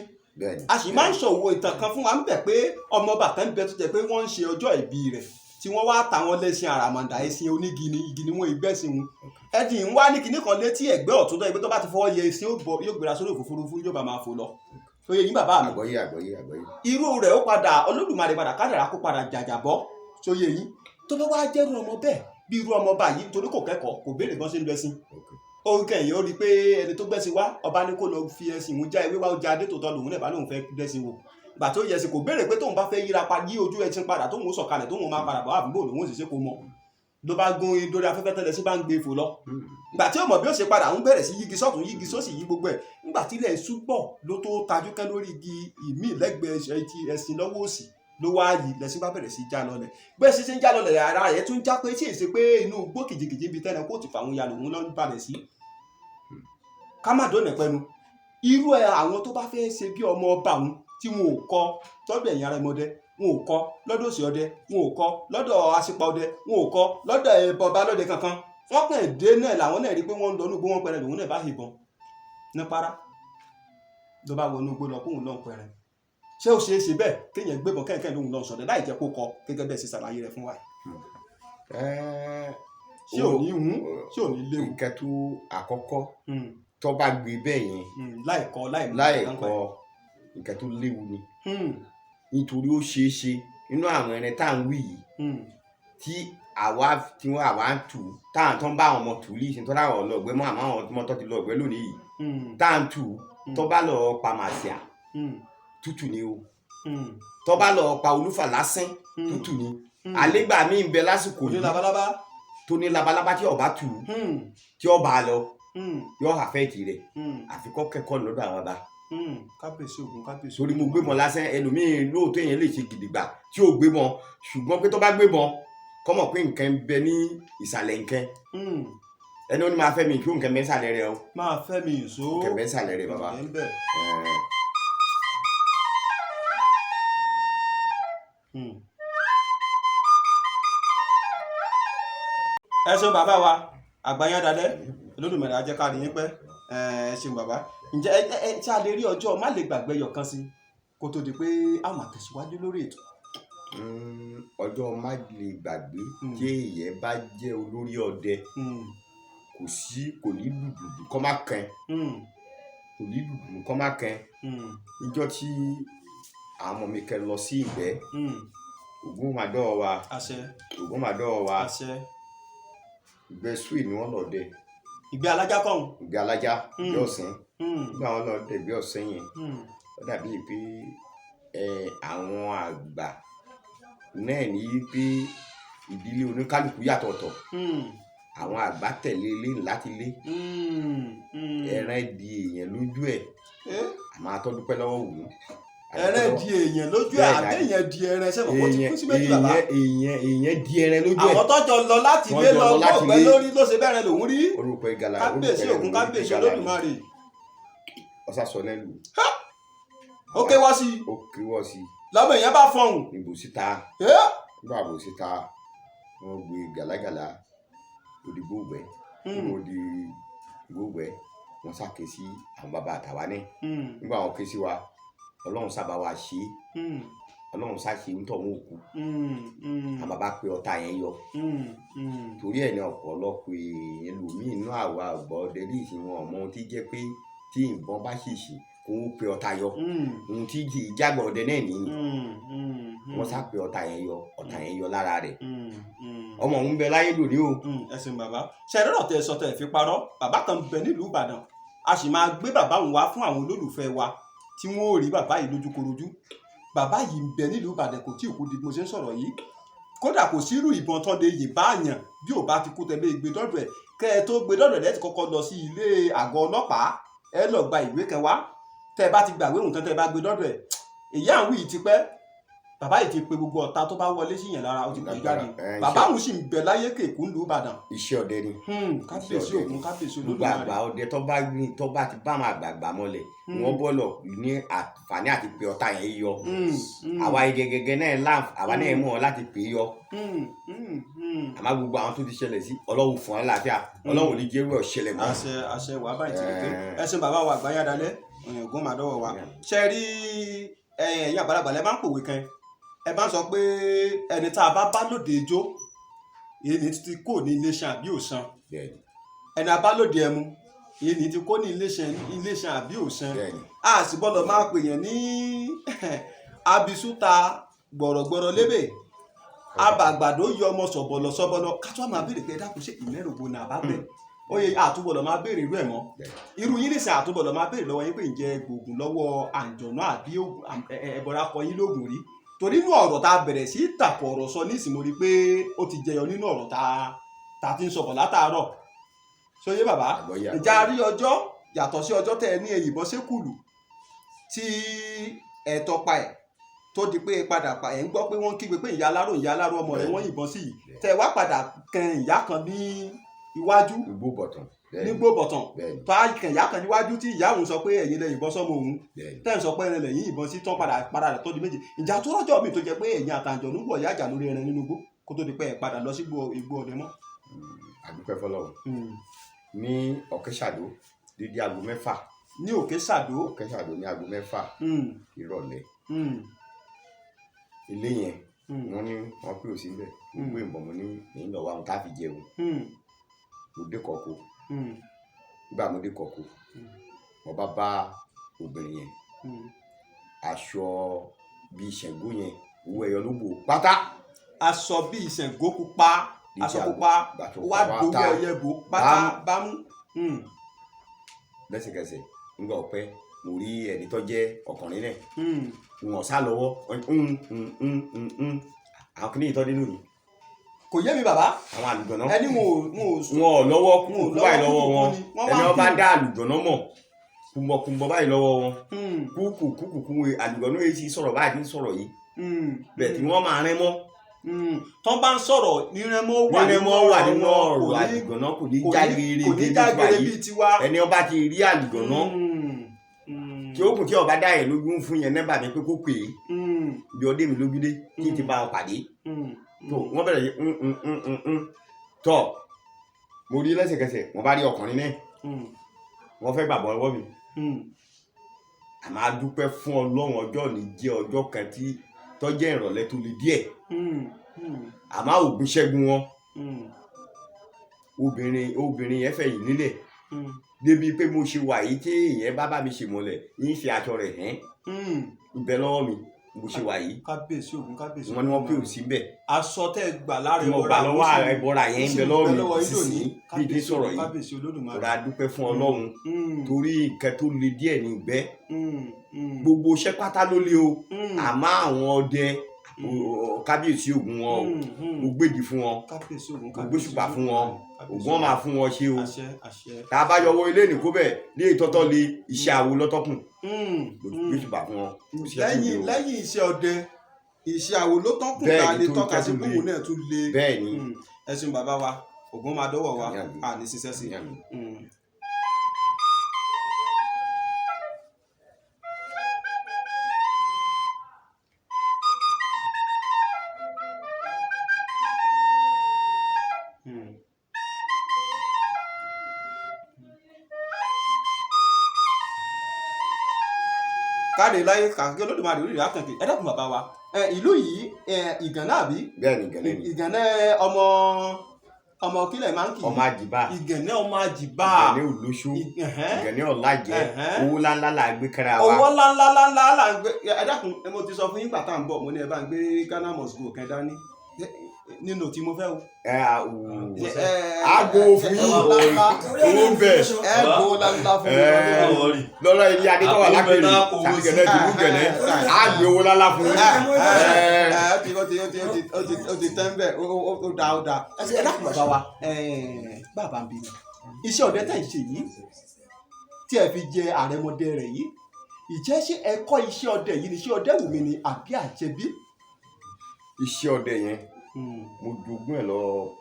a sì máa ń ṣòwò ìtàn kan fún wa ń bẹ̀ pé ọmọ bàtà ń bẹ tó jẹ́ pé wọ́n ń ṣe ọjọ́ ìbí rẹ̀ tí wọ́n wá tàwọn lẹ́sìn àràmàǹdà ẹ̀sìn onígi ni igi ni wọ́n ìgbẹ́sìn wọn ẹ̀dì ń wá ní kinní kan létí ẹ̀gbẹ́ ọ̀tún tó ẹgbẹ́ tó bá ti fọwọ́ yẹ ẹ̀sìn yóò gbéra sórí òfurufú yóò bá máa fò lọ sóyè yìí bàbá mi àgbọ́yé irú rẹ̀ ó padà Olódùmarè padà kádàrá kó padà jàjàbọ́ sóyè yìí tó bá wá jẹ́rú ọmọ bẹ́ẹ̀ bí irú ọmọ báyìí torí kò kẹ́kọ̀ọ́ kò béèrè bọ́n ṣe ń lẹ́sìn ó kẹ́yìn ó rí i pé ẹni tó gbẹ́sìn wá ọba ní kó lọ fi ẹ̀sìn ìhun já ewé wá ó já adé tòótọ́ lòun náà bá lòun fẹ́ gbẹ́sìn wò gbà tó yẹ sí kò béèrè pé tóun bá fẹ́ yíra pa yí ojú ẹṣin padà tóun sọ̀kalẹ̀ tóun máa padà bọ̀ wá àbúgbò lòun ò sì ṣe kó mọ̀ ló bá gún dórí afẹ́fẹ́ tẹ́lẹ̀ sí bá ń gbé fò lọ gbà tí ó mọ̀ bí ó ṣe padà ń bẹ̀rẹ̀ sí yígi sọ́tún yígi sósì yí gbogbo ẹ̀ nígbà tí ilẹ̀ ṣú bọ̀ ló tó tajú kẹ́ lórí igi ìmí lẹ́gbẹ̀ẹ́ ẹṣin lọ́wọ́ òsì ló wá yí lẹ́sìn bá bẹ̀rẹ̀ sí já lọlẹ̀ bẹ́ẹ̀ sì ṣe ń já lọlẹ̀ ara rẹ̀ tún já pé tí èsì pé inú igbó kìjìkìjì bíi tẹ́lẹ̀ kó ti fà àwọn ya lòun lọ́ ń balẹ̀ sí ká má dónà pẹ́nu irú àwọn tó bá fẹ́ ṣe bí ọmọ ọba òun tí wọn ò kọ́ tọ́jú ẹ̀yìn ara ẹmọdé wọn ò kọ́ lọ́dọ̀ òsì ọdẹ wọn ò kọ́ lọ́dọ̀ aṣípa ọdẹ wọn ò kọ́ lọ́dọ̀ ẹ̀bọba lọ́dẹ kankan wọ́n kàn dé náà làwọn náà rí pé wọ́n ń lọ nígbó wọn pẹ̀rẹ̀ lòun náà bá ìbọn ní para ló bá wọnú igbó lọ kóun náà pẹ̀rẹ̀ ṣé ó ṣeé ṣe bẹ́ẹ̀ kéèyàn gbébọn kẹ́kẹ́ lòun náà sọ̀dẹ̀ láì jẹ́ kó kọ gẹ́gẹ́ bẹ́ẹ̀ ṣe ṣàlàyé rẹ̀ fún wa ṣé ò ní hun ṣé ò ní léwu. ìkẹtù àkọ́kọ́ tó bá gbé bẹ́ẹ̀ yẹn láìkọ́ ìkẹtù léwu ni nítorí ó ṣeé ṣe nínú àwọn ẹran tá à ń wí yìí tí àwa ń tù táwọn tó ń bá àwọn ọmọ tù lì tó láwọn ọlọ́ọ̀gbẹ́ mọ́ àmọ́ àwọn ọmọ tó ti lọ ọ̀gbẹ́ lónìí yìí tá à ń tù tó bá lọ pa màsíà tútù ni o tó bá lọ pa olúfà lásán tútù ni àlégbà mi ń bẹ lásìkò yìí tó ní labalábá tí ọba tù tí ọba lọ yọ àfẹ́ẹ̀tì rẹ̀ àfikọ́ kẹ́kọ̀ọ́ lọ́dọ̀ àwọn ọba kábíyèsí Ògún kábíyèsí. torí mo gbé mọ lásán ẹlòmíín lóòótọ́ èèyàn lè ṣe gidigba tí ò gbé mọ ṣùgbọ́n pé tó bá gbé mọ kọ́mọ̀ pé nǹkan ń bẹ ní ìsàlẹ̀ nǹkan ẹni ó ní máa fẹ́ mi kí ó nǹkan mẹ́sàlẹ̀ rẹ o máa fẹ́ mi ìṣó nǹkan mẹ́sàlẹ̀ rẹ bàbá. ẹ ṣeun bàbá wa àgbáyé dalẹ̀ Olódùmarè á jẹ́ ká rí yín pẹ́ ẹ ṣeun bàbá. ǹjẹ́ ẹ tí a lè rí ọjọ́ má lè gbàgbé yọ̀kan sí kó tó di pé a máa tẹ̀síwájú lórí ètò. ọjọ́ má lè gbàgbé tí èèyàn bá jẹ́ olórí ọdẹ kò ní lùdùdù kọ́ má kan kò ní lùdùdù kọ́ má kan níjọ́ tí àwọn ọmọ mi kẹ lọ sí ìgbẹ́ Ògún máa dọ́ wa Ògún máa dọ́ wa ìgbẹ́ sùn ni wọ́n lọ dẹ ìgbẹ́ alájá kọ́ ìgbẹ́ alájá ìgbẹ́ ọ̀sán nígbà wọn lọ dẹ ìgbẹ́ ọ̀sán yẹn ó dàbí pé àwọn àgbà náà ní pé ìdílé oníkálukú yàtọ̀ọ̀tọ̀ àwọn àgbà tẹ̀lé ilé láti lé ẹran di èèyàn lójú ẹ̀ àmọ́ atọ́dúpẹ́ lọ́wọ́ wù ú. ẹran di èèyàn lójú ẹ̀ àbẹ́yẹn di ẹran ṣẹ́ wọ́n ti kú sí méjì bàbá. èèyàn di ẹran lójú ẹ̀. àwọn tọ́jọ́ lọ láti ilé lọ gbọ́gbẹ́ lórí ló ṣe bẹ́ẹ̀ lòún rí. orúkọ ìgalà kábíyèsí Ògún kábíyèsí Olódùmarè. ọ̀sà sọ nẹ́lu. ó ké wọ́ sí i. ó ké wọ́ sí i. lọ́mọ èèyàn bá fọhùn. níbo síta nígbà bò síta wọ́n gbé gàlágàlá òdìgbò gbẹ wọ́n di ìgbò gbẹ wọ́n sàké sí àwọn bàbá àtàwa ní nígbà wọn ké sí wa Ọlọ́run sábà wa ṣe Ọlọ́run sáṣe ń tọ̀ wọ́n kú àwọn bàbá pé ọ̀tá yẹn yọ torí ẹ̀ ní ọ̀pọ̀lọpọ̀ èèyàn lòmíì inú àwa ọ̀gbọ́n ọdẹ ní ìsìn wọn ọmọ ohun tí jẹ́ pé tí ìbọn bá ṣèṣì kó o pe ọ̀tá yọ ohun tí ìjàgbọ̀ ọdẹ náà nìyí wọ́n sá pé ọ̀tá yẹn yọ lára rẹ̀ ọmọ òun bẹ láyé lónìí o. ẹsìn bàbá ṣẹlẹ́rọ̀ tẹ sọ tẹ fi parọ́ bàbá kan bẹ nílùú Ìbàdàn a sì máa gbé bàbá òun wá fún àwọn olólùfẹ́ wa tí wọ́n ò rí bàbá yìí lójúkorojú bàbá yìí ń bẹ nílùú Ìbàdàn kò tí ì kú di mo ṣe ń sọ̀rọ̀ yìí kódà kò sírú ìbọn tán lè yè báàyàn bí ò bá ti kú tẹ́lẹ̀ gbé dọ́dọ̀ ẹ̀ kẹ́ ẹ tó gbé dọ́dọ̀ ẹ̀ ti kọ́kọ́ lọ sí ilé àgọ́ ọlọ́pàá ẹ lọ gba ìwé kan wá tẹ́ ẹ bá ti gbàgbé òun tán tẹ́ ẹ bá gbé dọ́dọ̀ ẹ̀ èyí àwọn yìí ti pẹ́ bàbá yìí ti pe gbogbo ọ̀tá tó bá wọlé sí yẹn lára ó ti pè jáde bàbá òun sì ń bẹ láyé kéèkú ńlùú Ìbàdàn. iṣẹ́ ọdẹ ni. kábíyèsí Ògún kábíyèsí Olódùmarè. gbogbo àgbà ọdẹ tó bá ti bá àwọn àgbààgbà mọ́lẹ̀ wọ́n bọ́lọ̀ ní àǹfààní àti pé ọ̀tá yẹn yọ àwa gẹ́gẹ́ náà àwa náà mọ̀ láti pè é yọ àmọ́ gbogbo àwọn tó ti ṣẹlẹ̀ sí Ọlọ́run fún wọn láàfíà Ọlọ́run ò ní jẹ́rú ọ̀ṣẹlẹ̀ mọ́. àṣẹ wàá báyìí ti rèé ẹsìn bàbá wa àgbáyé adalẹ Ògún máa dọ́wọ́ wa ṣe rí ẹ̀yin àgbàlagbà lẹ máa ń pòwe kan ẹ bá ń sọ pé ẹni tá a bá lóde ijó èyí ni ti kó ní iléeṣẹ́ àbí òṣàn ẹni a bá lóde ẹmu èyí ni ti kó ní iléeṣẹ́ àbí òṣàn a sì gbọ́dọ̀ máa pè yẹn ní abisuta gbọ̀rọ̀gbọ̀rọ̀ lébè abàgbàdo yọ ọmọ sọ̀bọ̀lọ̀ ká tó máa béèrè pé ẹ dákun ṣe ìmẹ́rùngbò ní àbábẹ́ ó yẹ àtúbọ̀lọ̀ máa béèrè irú ẹ̀ mọ́ irú yín nìsín àtúbọ̀lọ̀ máa béèrè lọ́wọ́ yín pé ǹjẹ́ gbòògùn lọ́wọ́ àǹjọ̀nà àbí ẹbọra kọ yín lóògùn rí torí inú ọ̀rọ̀ tá a bẹ̀rẹ̀ sí tàpọ̀ ọ̀rọ̀ sọ ní ìsìnmọ́ rí pé ó ti jẹyọ nínú ọ̀rọ̀ tá a ti ń sọ̀bọ̀ látàárọ̀ sóyè bàbá ìjà rí ọjọ́ yàtọ̀ sí ọjọ́ tẹ́ ẹ ní ẹ̀yìnbọn sékùlù tí ẹ̀ tọpa ẹ̀ tó di pé padà pa ẹ̀ ń gbọ́ pé wọ́n kígbe pé ìyá aláró ọmọ rẹ̀ wọ́n yìnbọn sí yìí tẹ́ ẹ wá padà kan ìyá kan ní iwájú nígbó bọ̀tàn tó a kàn ìyá kan níwájú tí ìyá òun sọ pé ẹ̀yin lẹ yìnbọn sọ́mọ òun tẹ́ ẹ̀ ń sọ pé ẹ̀yin lẹ́yìn yìnbọn sí tán padà rẹ̀ tó di méjì ìjà tó rọ́jọ́ mi tó jẹ́ pé ẹ̀yin àtàǹjọ̀nú wọ̀ yá jà lórí ẹran nínú igbó kó tó di pé ẹ̀ padà lọ sí igbó ọdẹ mọ́. àdúpẹ́ fọlọ́run ní Òkèṣàdó dídí aago 6. ní Òkèṣàdó ní aago 6 ìrọ̀lẹ́ ilé yẹn wọ́n ní wọ́n pè ó síbẹ̀ gbogbo ìbọn mo ní èyí lọ́wọ́ àwọn tá a fi jẹun mo dé kọ̀ọ̀kọ̀ nígbà mo dé kọ̀ọ̀kọ̀ mo bá obìnrin yẹn aṣọ bí Ṣàngó yẹn owó ẹyọ ló bò pátá. aṣọ bí Ṣàngó pupa aṣọ pupa wá gbowó ẹyẹ bò pátá bámú. lẹ́sẹ̀kẹsẹ̀ nígbà ọpẹ́ mo rí ẹni tó jẹ́ ọkùnrin náà wọn sá lọ́wọ́ àwọn kìnìún ìtọ́jú nínú mi. kò yé mi bàbá. àwọn àlùjọ̀nà ẹni wọn ò lọ́wọ́ kú báyìí lọ́wọ́ wọn ẹni wọn bá dá àlùjọ̀nà mọ̀ kùmọ̀kùmọ̀ báyìí lọ́wọ́ wọn kúkú àlùjọ̀nà yìí sì sọ̀rọ̀ báyìí ti sọ̀rọ̀ yìí bẹ́ẹ̀ tí wọ́n máa rẹ́ mọ́. tó bá ń sọ̀rọ̀ nírẹ́mọ́ wà nínú ọ̀rọ̀ àlùjọ̀nà kò ní jágere bíi tiwa ẹni ọba ti rí àlùjọ̀nà tí ó kùn tí ọba dá yẹn lójú fún yẹn nẹ́bà mi pé kó pè é bí ọdẹ mi lójú dé kí n ti bá wọn pàdé tó wọ́n bẹ̀rẹ̀ tọ́ mo rí lẹ́sẹ̀kẹsẹ̀ wọ́n bá rí ọkùnrin náà wọ́n fẹ́ gbàgbọ́ ọwọ́ mi a máa dúpẹ́ fún Ọlọ́run ọjọ́ ní jẹ́ ọjọ́ kan tí tọ́jẹ́ ìrọ̀lẹ́ tó le díẹ̀ àmọ́ ògùn ṣẹ́gun wọn obìnrin yẹn fẹ̀yìn nílẹ̀ débi pé mo ṣe wà yìí tí ìyẹn bá mi ṣe mọ́lẹ̀ yín fi aṣọ rẹ̀ hẹ́n ibẹ̀ lọ́wọ́ mi mo ṣe wà yìí. kábíyèsí ògùn kábíyèsí wọn ni wọn pè ó síbẹ̀. aṣọ tẹ gbà lára Ẹbọra lọ́wọ́ Ẹbọra yẹn ń bẹ lọ́wọ́ mi sísìn bí ti sọ̀rọ̀ yìí ọ̀rọ̀ adúpẹ́ fún Ọlọ́run torí nǹkan tó le díẹ̀ ní ìgbẹ́ gbogbo iṣẹ́ pátá ló le o àmọ́ àwọn ọdẹ kábíyèsí ògùn wọn mo gbèdì fún wọn mo gbóṣùpá fún wọn ògùn wọn máa fún wọn ṣe o tá a bá yọwọ́ ilé nìkó bẹ́ẹ̀ ní ìtọ́tọ́ le iṣẹ́ àwo lọ́tọ́kùn gbóṣùpá fún wọn. lẹ́yìn iṣẹ́ ọdẹ iṣẹ́ àwo ló tọ́kùn tá a lè tọ́ka sí gbogbo náà tún le. bẹ́ẹ̀ ni ẹ̀sìn bàbá wa ògùn máa dọ́wọ́ wa à ní ṣiṣẹ́ sí i. káde láyé kàkí Olódùmarè orí rẹ̀ àkànkè ẹ dákun bàbá wa ìlú yìí Ìgànnà àbí. bẹ́ẹ̀ni Ìgànnà ọmọ kílẹ̀ máa ń kì í. ọmọ àjìbá. Ìgànnà ọmọ àjìbá. Ìgànnà olóṣù. Ìgànnà ọ̀làjẹ. owó ńláńlá là ń gbé kára wa. owó ńláńlá là ń gbé ẹ dákun mo ti sọ fún yín pàtà ń bọ̀ mo ní ẹ bá ń gbé Ghana must go kẹ́ dání nínú tí mo fẹ́ o. aago fún yín owó bẹ ńláńlá fún mi lọ́lọ́ ilé adétọ́wà lápẹ̀lú sàkíkẹ̀lẹ́ tìlú gẹ̀lẹ́ àgbè owó ńláńlá fún yín. ó ti tẹ́ ń bẹ̀ ó dáa ẹ dákun bàbá wa bàbá ń bí mi iṣẹ́ ọdẹ tẹ̀ ń ṣe yìí tí ẹ fi jẹ àrẹ̀mọdé rẹ̀ yìí ìjẹ́ ṣé ẹ kọ́ iṣẹ́ ọdẹ yìí ni iṣẹ́ ọdẹ wù mí ni àbí àjẹbí. iṣẹ́ ọdẹ yẹn mo jogún ẹ lọ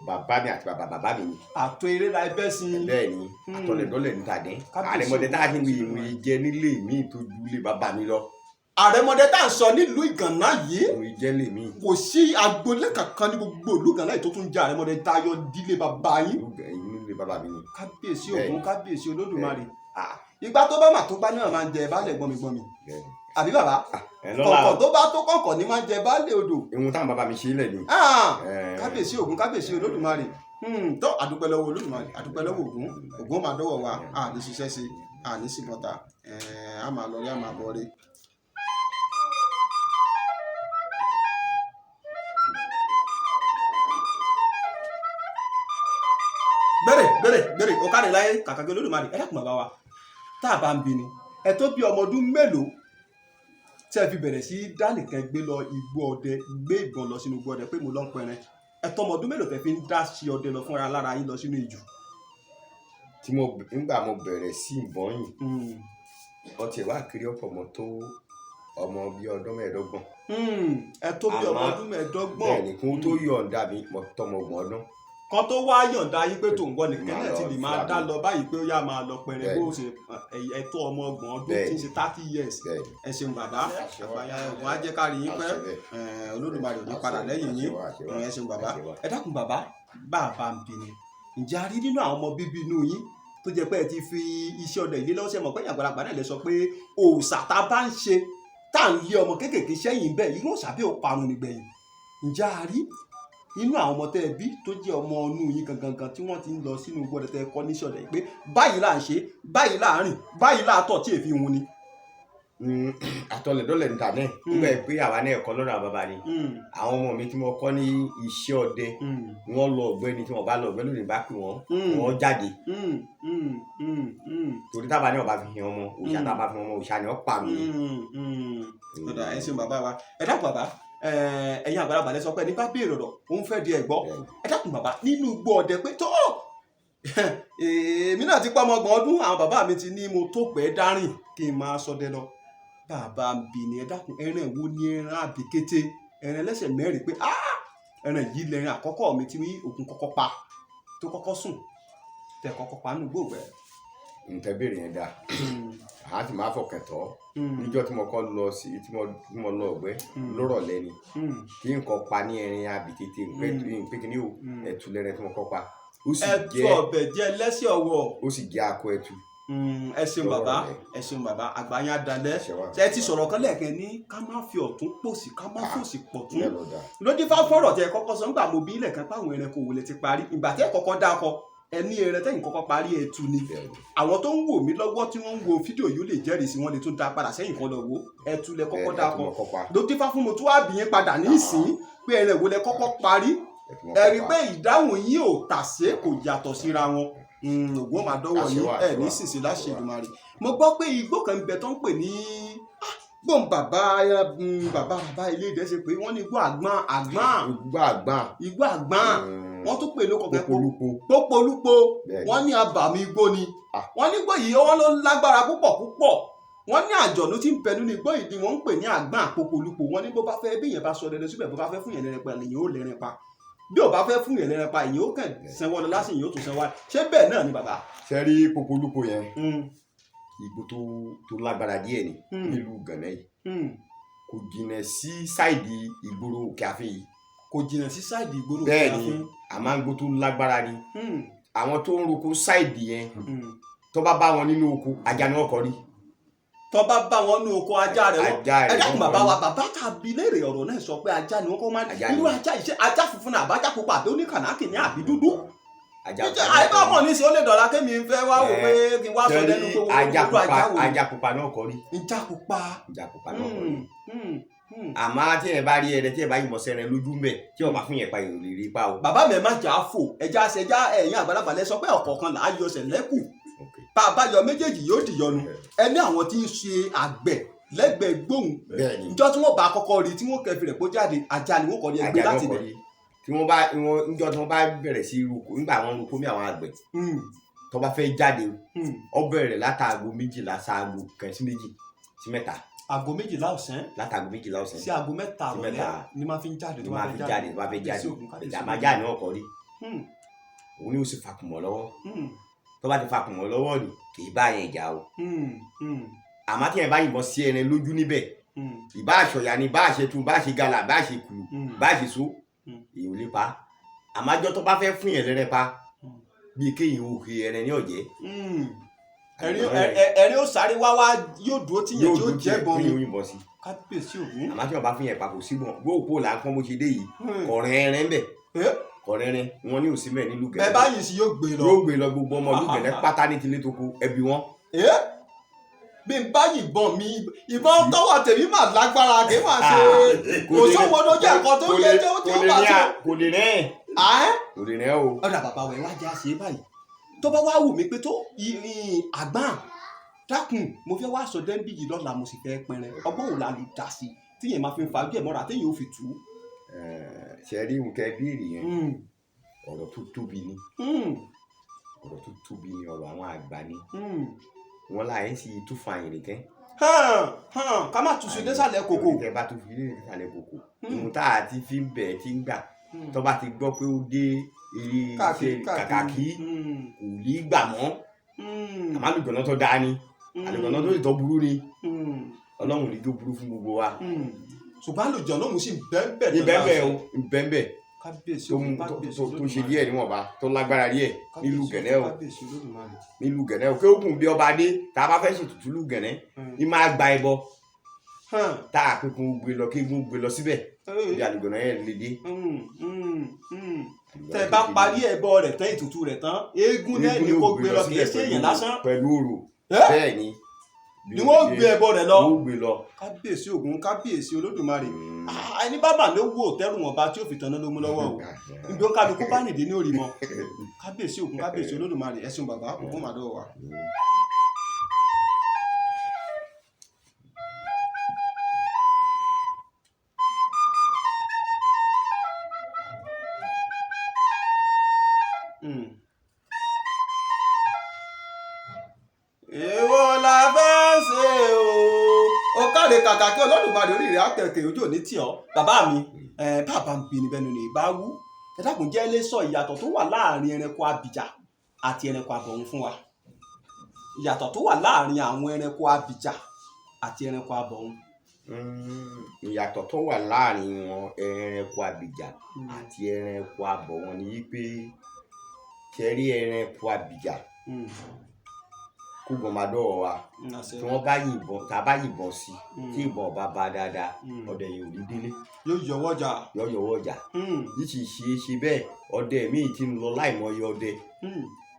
bàbá mi àti bàbá mi ni. àtọ eré la ẹbẹ sí i. bẹ́ẹ̀ ni àtọlẹdọlẹ níta dẹ àrẹ̀mọdé tá a ti wí jẹ nílé mi tó dúlé bàbá mi lọ. àrẹ̀mọdé tá a sọ nílùú Ìgànnà yìí. mo jẹ lè mi. kò sí agboolé kankan ní gbogbo ìlú Ìgànnà yìí tó tún jẹ àrẹ̀mọdé táyọ dílé bàbá yín. nílé bàbá mi ni. kábíyèsí Ògún kábíyèsí Olódùmarè. ìgbà tó bá mà tó bá náà máa ń jẹ baálẹ̀ gbọmígbọmí. àbí bàbá kọ̀ǹkọ̀ tó bá tó kọ̀ǹkọ̀ ní máa ń jẹ baálẹ̀ odò. ìhun táwọn bàbá mi ṣe é lẹ̀ ni. kábíyèsí Ògún kábíyèsí Olódùmarè tó àdúpẹ́ lọ́wọ́ Olódùmarè àdúpẹ́ lọ́wọ́ Ògún máa dọ́wọ́ wa à ní ṣiṣẹ́ sí à ní sí bọ́tà a máa lọ rí a máa bọ̀ rí. gbèrè ọ̀kadì láyé kàkàgé Olódùmarè ẹ dákun bàbá wa tá a bá ń bi ni ẹ tó bí ọmọ ọdún mélòó tí ẹ fi bẹ̀rẹ̀ sí dánìkan gbé lọ igbó ọdẹ gbé ìbọn lọ sínú igbó ọdẹ pé mo lọ ń pẹrẹ ẹ tọmọ ọdún mélòó tẹ fi ń dá sí ọdẹ lọ fúnra lára yín lọ sínú ìjù. nígbà mo bẹ̀rẹ̀ sí ìbọn yìí wọ́n ti wá kiri ọ̀pọ̀ mọ́ tó ọmọ bíi ọdún mẹ́ẹ̀ẹ́dọ́gbọ̀n. ẹ tó bí ọmọ ọdún mẹ́ẹ̀ẹ́dọ́gbọ̀n. bẹ́ẹ̀ ni kí wọ́n tó yọ̀ǹda mi mo tọmọ ọgbọ̀n ọdún. kan tó wá yọ̀ǹda yín pé tó ń gbọ́ nìkan náà ti lè máa dá lọ báyìí pé ó yá máa lọ pẹrẹ bó ṣe ẹ̀tọ́ ọmọ ọgbọ̀n ọdún tí ń ṣe 30 years ẹ ṣeun bàbá àgbáyà Ògún á jẹ́ ká rí yín pẹ́ Olódùmarè ò ní padà lẹ́yìn yín ẹ ṣeun bàbá ẹ dákun bàbá bàbá ń bí ni ǹjẹ́ a rí nínú àwọn ọmọ bíbí inú yín tó jẹ́ pé ẹ ti fi iṣẹ́ ọdẹ ìdílé lọ́sẹ̀ mọ̀ pé àgbàlagbà náà lè sọ pé òòṣà tá a bá ń ṣe tá à ń lé ọmọ kéékèèké sẹ́yìn bẹ́ẹ̀ irú òòṣà bí ò parun nígbẹ̀yìn ǹjẹ́ a rí nínú àwọn ọmọ tẹ́ ẹ bí tó jẹ́ ọmọ inú yín gangan tí wọ́n ti ń lọ sínú igbó ọdẹ tẹ́ ẹ kọ́ níṣẹ́ ọdẹ yìí pé báyìí là ń ṣe báyìí là ń rìn báyìí là á tọ̀ tí èéfín hun ni. àtọlẹ̀dọ́lẹ̀ níta náà nígbà pé àwa náà ẹ̀kọ́ lọ́dọ̀ àwọn bàbá ni àwọn ọmọ mi tí mo kọ́ ní iṣẹ́ ọdẹ wọ́n lọ ọ̀gbẹ́ni tí wọ́n bá lọ ọ̀gbẹ́ni lónìí bá pè wọ́n jáde torí tábà ní ọba fi hàn ọmọ òṣà tábà fi hàn ọmọ òṣà ni ó pa mí. ọ̀dà ẹ ṣeun bàbá wa ẹ dákun bàbá ẹ̀yin àgbàlagbà lẹ sọ pé nípa béèrè ọ̀rọ̀ òun fẹ́ di ẹ̀gbọ́ ẹ dákun bàbá nínú igbó ọdẹ pé tó èmi náà ti pa ọmọ ọgbọ̀n ọdún àwọn bàbá mi ti ní mo tó pẹ́ dárìn kí n máa ṣọdẹ lọ bàbá ń bì ní ẹ dákun ẹran wo ni ẹran àbíkété ẹran ẹlẹ́sẹ̀ mẹ́rin pé ẹran yìí lẹ́ran àkọ́kọ́ mi tí òkun kọ́kọ́ pa tó kọ́kọ́ sùn tẹ kọ́kọ́ pa nínú gbòògbẹ. ǹtẹ́ béèrè yẹn dáa àá ti máa fọkàn tọ́ níjọ́ tí mo kọ́ lọ sí tí mo lọ ọ̀gbẹ́ lórọ̀ lẹ́ni kí n kọ́ pa ní ẹran àbíkété pé kí ni o ẹ̀tù lẹ́rìn tí mo kọ́ pa ẹ̀tù ọ̀bẹ̀ jẹ́ lẹ́sẹ̀ ọwọ́ ó sì jẹ́ akọ ẹ̀tù. ẹ ṣeun bàbá àgbáyé adalẹ ẹ ti sọ̀rọ̀ kan lẹ́ẹ̀kan ní ká má fi ọ̀tún pòsì ká má fòsì pọ̀tún lódì fáfọ̀rọ̀ tẹ kọ́kọ́ sọ nígbà mo bí ilẹ̀ kan páwọn ẹranko wò lẹ ti parí ìgbà tẹ kọ́kọ́ dákọ ẹni ẹrẹ tẹ̀yìn kọ́kọ́ parí ẹ̀tù ni àwọn tó ń wò mí lọ́wọ́ tí wọ́n ń wo fídíò yìí ó lè jẹ́rìí sí wọn lè tún dá padà sẹ́yìn kan lọ wo ẹ̀tù lẹ kọ́kọ́ dákọ lódì fáfún mo tún wá bìyẹn padà ní ìsín pé ẹrẹ wo lẹ kọ́kọ́ parí ẹ̀rí pé ìdáhùn yìí ò tàsé kò yàtọ̀ síra wọn ògùn máa dọ́wọ́ ní ẹ̀ ní sísè láṣẹ Èdùmàrè mo gbọ́ pé igbó kan bẹ tó ń pè ní gbọ́n bàbá ilé ìdẹ́ ṣe pé wọ́n ní igbó àgbọ̀n wọ́n tún pè lóko kẹ́kọ̀ọ́ pópolúpo wọ́n ní abàmì igbó ni wọ́n ní igbó yìí wọ́n ló lágbára púpọ̀ wọ́n ní àjọ̀nú tí ń bẹ nínú igbó yìí ni wọ́n ń pè ní àgbọ̀n àpòpolúpo wọ́n ní bó bá fẹ́ bí yẹn bá sọ dẹdẹ síbẹ̀ bó bá fẹ́ fún yẹn lẹ́rẹ̀ pa lèyìn ó lẹ́rẹ̀ pa bí o bá fẹ́ fún yẹn lẹ́rẹ̀ pa èyí ó kàn sanwó lọ lásìkò yóò tún sanwó ṣé bẹ́ẹ̀ náà ni bàbá. ṣe rí pópolúpo yẹn igbó tó lágbára díẹ̀ ni nílùú Gànà yìí kò jìnnà sí sáìdì ìgboro Òkè Àfin yìí. kò jìnnà sí sáìdì ìgboro Òkè bẹ́ẹ̀ Àfin. ni àmọ́ igbó tó lágbára ni àwọn tó ń roko sáìdì yẹn tó bá bá wọn nínú oko ajá ni wọ́n kọ́ rí. tó bá bá wọn nínú oko ajá rẹ wọn ẹ dákun bàbá wa bàbá tàbí léèrè ọ̀rọ̀ náà sọ pé ajá ni wọ́n kọ́ máa irú ajá yìí ṣe ajá funfun náà àbájá pupa àbí oníkànákì ní àbí dúdú. àìbá mọ̀ ní sí ó lè dọ̀la kémi fẹ́ wá wò pé kí n wá sọ lẹ́nu gbogbo ajá pupa náà kọ́ rí. ajá pupa náà kọ́ rí. àmọ́ tí ẹ bá rí ẹrẹ tí ẹ bá yìnbọn sẹ́rẹ̀ lójú mbẹ̀ tí ọba fún yẹn pa èrò lè rí pa o. bàbá mi má jà á fò ẹja ẹ̀yìn àgbàlagbà lẹ sọ pé ọ̀kọ̀ọ̀kan là á yọ ọsẹ̀ lẹ́kù bá a bá yọ méjèèjì yóò dìyọnu ẹni àwọn tí ń ṣe àgbẹ̀ lẹ́gbẹ̀ẹ́ gbóhùn ìjọ tí wọ́n bá kọ́kọ́ rí tí wọ́n kẹfì rẹ̀ kó jáde ajá ni wọ́n kọ́ ní ẹgbẹ́ láti bẹ̀. tí wọ́n bá bẹ̀rẹ̀ sí roko nígbà wọn roko mi àwọn àgbẹ̀ tó bá fẹ́ jáde ó bẹ̀rẹ̀ látàgò 12 sáàgò kan sí 2 sí 3. aago 12 ọ̀sán látàgò 12 ọ̀sán sí aago 3 ọ̀lẹ́ ni máa fi ń jáde tó bá fẹ́ jáde àmàjá ni wọ́n kọ́ rí òun ni ó sì fakùmọ̀ lọ́wọ́ tó bá ti fakùmọ̀ lọ́wọ́ ni kì í bá yẹn jà o àmọ́ tí yẹn bá yìnbọn sí ẹni lójú níbẹ̀ ìbá àṣọyà ni bá àṣẹ tún bá àṣẹ gàlà bá àṣẹ kùlù bá àṣẹ so èyí ò lè pa àmájọ tó bá fẹ́ fún yẹn lẹ́rẹ́ pa bíi kéyìn òkè ẹrẹ ní ọ̀jẹ́. ẹ̀rín ó sáré wá yóò dúró tí yẹn tí ó jẹ́ bọ́n mi yóò sí. kábíyèsí ògún. àmọ́ tí wọ́n bá fún yẹn pa kò sí bọ́n gbóòpó là ń kọ́ bó ṣe dé yìí kọ̀ọ̀rẹ́ ẹrẹ́ ń bẹ̀ kọ̀ọ̀rẹ́ wọn ní òsínbẹ̀ nílùú Gẹ̀nẹ́. bẹ́ẹ̀ báyìí sí yóò gbé lọ gbogbo ọmọ ìlú Gẹ̀nẹ́ pátá ní tilé tó kú ẹbí wọn. bí n bá yìnbọn mi ìbọn tọwọ́ tèmi mà lágbára kí wọ́n ṣe kò sówó ló jẹ́ nǹkan tó yẹ tí ó bá tó. kò lè rẹ́ kò lè rẹ́ o. ọ̀dà bàbá wẹ̀ wá já sí báyìí tó bá wá wù mí pé tó àgbọn dákun mo fẹ́ wá sọ dẹ́ńbì yìí lọ́la mo sì fẹ́ pẹrẹ ọgbọ́n wò la lè dà sí tíyẹn máa fi ń fa ojú ẹ̀ mọ́ra téyẹn ò fi tù ú. ṣe rí nǹkan bíìrì yẹn ọ̀rọ̀ tó tóbi ni ọ̀rọ̀ tó tóbi ni ọ̀rọ̀ àwọn àgbà ni wọn láyé sí tún fa ìrìnkẹ́. ká má tù sí désàlẹ̀ kòkò. ìrìnkẹ́ bá tún fi désàlẹ̀ kòkò ìmú tá a ti fi ń bẹ̀ tí ń gbà tó bá ti gbọ́ pé ó dé eré iṣẹ́ kàkàkí kò ní gbà mọ́ àmọ́ àlùjọ̀nà tó dáa ni àlùjọ̀nà tó lè tọ́ burú ni ọlọ́run ní tó burú fún gbogbo wa. ṣùgbọ́n àlùjọ̀nà òun sì bẹ́ẹ̀ bẹ́ẹ̀ tó ṣe díẹ̀ níwọ̀nba tó lágbára díẹ̀ nílùú Gẹ̀nẹ́ o kí ó kùn bí ọba dé tá a bá fẹ́ ṣètùtù lù Gẹ̀nẹ́ ní máa gba ẹbọ tá a pé kó gbé lọ kí eégún gbé lọ síbẹ̀ bí àlùjọ̀nà yẹn lè dé. tẹ bá parí ẹbọ rẹ̀ tán ètùtù rẹ̀ tán eégún náà ni kó gbé lọ kì í ṣe èèyàn lásán. pẹ̀lú orò bẹ́ẹ̀ ni ni wọ́n gbé ẹbọ rẹ̀ lọ. wọ́n gbé lọ. kábíyèsí Ògún kábíyèsí Olódùmarè ẹni bábà ló wò tẹ́rù wọn bá tí ó fi tanná ló mú lọ́wọ́ o níbi ó kálukú bá nìdí ní orí mọ́ kábíyèsí Ògún kábíyèsí Olódùmarè ẹ ṣeun bàbá Ògún màdọ́ wa. èwo la fẹ́ ṣe o. ó káre kàkà kí Olódùmarè orí rẹ̀ àtẹ̀kẹ̀ ojú òní tì ọ́. bàbá mi bàbá ń bi níbẹ̀ nínú ìbáwú ẹ dákun jẹ́ lè sọ ìyàtọ̀ tó wà láàrin ẹranko abìjà àti ẹranko abọ̀hún fún wa. ìyàtọ̀ tó wà láàrin àwọn ẹranko abìjà àti ẹranko abọ̀hún. ìyàtọ̀ tó wà láàrin wọn ẹranko abìjà àti ẹranko abọ̀hún ni pé kẹrí ẹranko abìjà kó gbọ́n máa dọ́wọ́ wa tí wọ́n bá yìnbọn tá a bá yìnbọn sí tí ìbọn ọba bá dáadáa ọdẹ yìí ò ní délé. yóò yọwọ́ ọjà. yóò yọwọ́ ọjà. yìí sì ṣe bẹ́ẹ̀ ọdẹ míì ti ń lọ láìmọye ọdẹ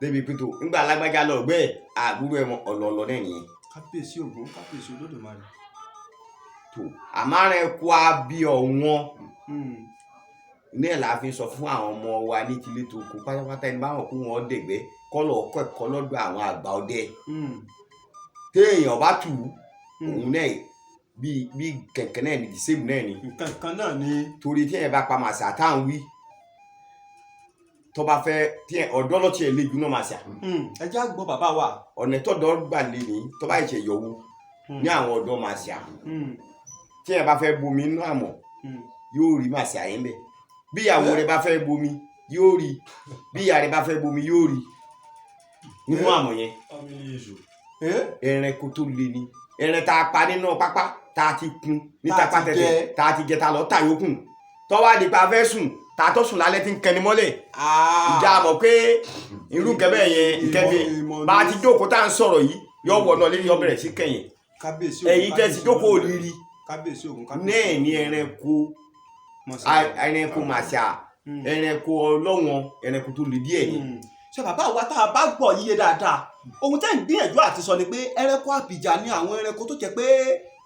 débi pétó ńgbà alágbájá lọ gbẹ àbúrò ẹ ọlọlọ náà nìyẹn. kábíyèsí Ògún kábíyèsí Olódùmarè. tó àmàrẹ kó a bí ọ̀wọ́n ní ẹ̀ la fi sọ fún àwọn ọmọ wa ní tilé tó kó pátápátá ẹni báwọn kó wọn dẹ̀gbẹ́ kọ́lọ̀ ọkọ̀ ẹ̀kọ́ lọ́dọ̀ àwọn àgbà ọdẹ téèyàn bá tù òun náà bí kẹ̀kẹ́ náà ní dìsẹ́mù náà ni. kankan náà ni. torí tí ẹ̀ bá pa màsà tá à ń wí tó bá fẹ́ tí ọ̀dọ́ lọ́tí ẹ̀ léjú náà màsà. ẹ já gbọ́ bàbá wa. ọ̀nà tọ́dọ̀ gbà lé ní tó bá ìṣẹ̀ yọ̀wò ní àwọn ọ̀dọ́ màsà tí ẹ̀ bá fẹ́ bomi inú àmọ̀ yóò rí màsà yẹn bẹ́ẹ̀ bí ìyàwó rẹ̀ bá fẹ́ bomi yóò rí bí ìyá rẹ̀ bá fẹ́ bomi yóò rí nínú àmọ̀ yẹn. ẹranko tó le ni ẹran tá a pa nínú pápá tá a ti kun ní tapá tẹ̀tẹ̀ tá a ti jẹ tá a lọ tà yókùn tọ́wọ́ àdìpá fẹ́ sùn tá a tó sùn lálẹ́ tí ń kẹni mọ́lẹ̀ ìjà mọ̀ pé irú kẹbẹ́ yẹn ìkẹfẹ́ bá a ti jókòó tá a ń sọ̀rọ̀ yìí yọ wọ̀ náà lẹ́yìn ọbẹ̀rẹ̀ sí kẹyìn ẹ̀yìn tẹ́ ti jókòó òrìrì náà ní ẹranko màṣà ẹranko ọlọ́wọ́n ẹranko tó le díẹ̀ ni. ṣé bàbá wa tá a bá gbọ́ yíyé dáadáa ohun tẹ́ ń gbìyànjú àti sọ ni pé ẹranko abìjà ni àwọn ẹranko tó jẹ́ pé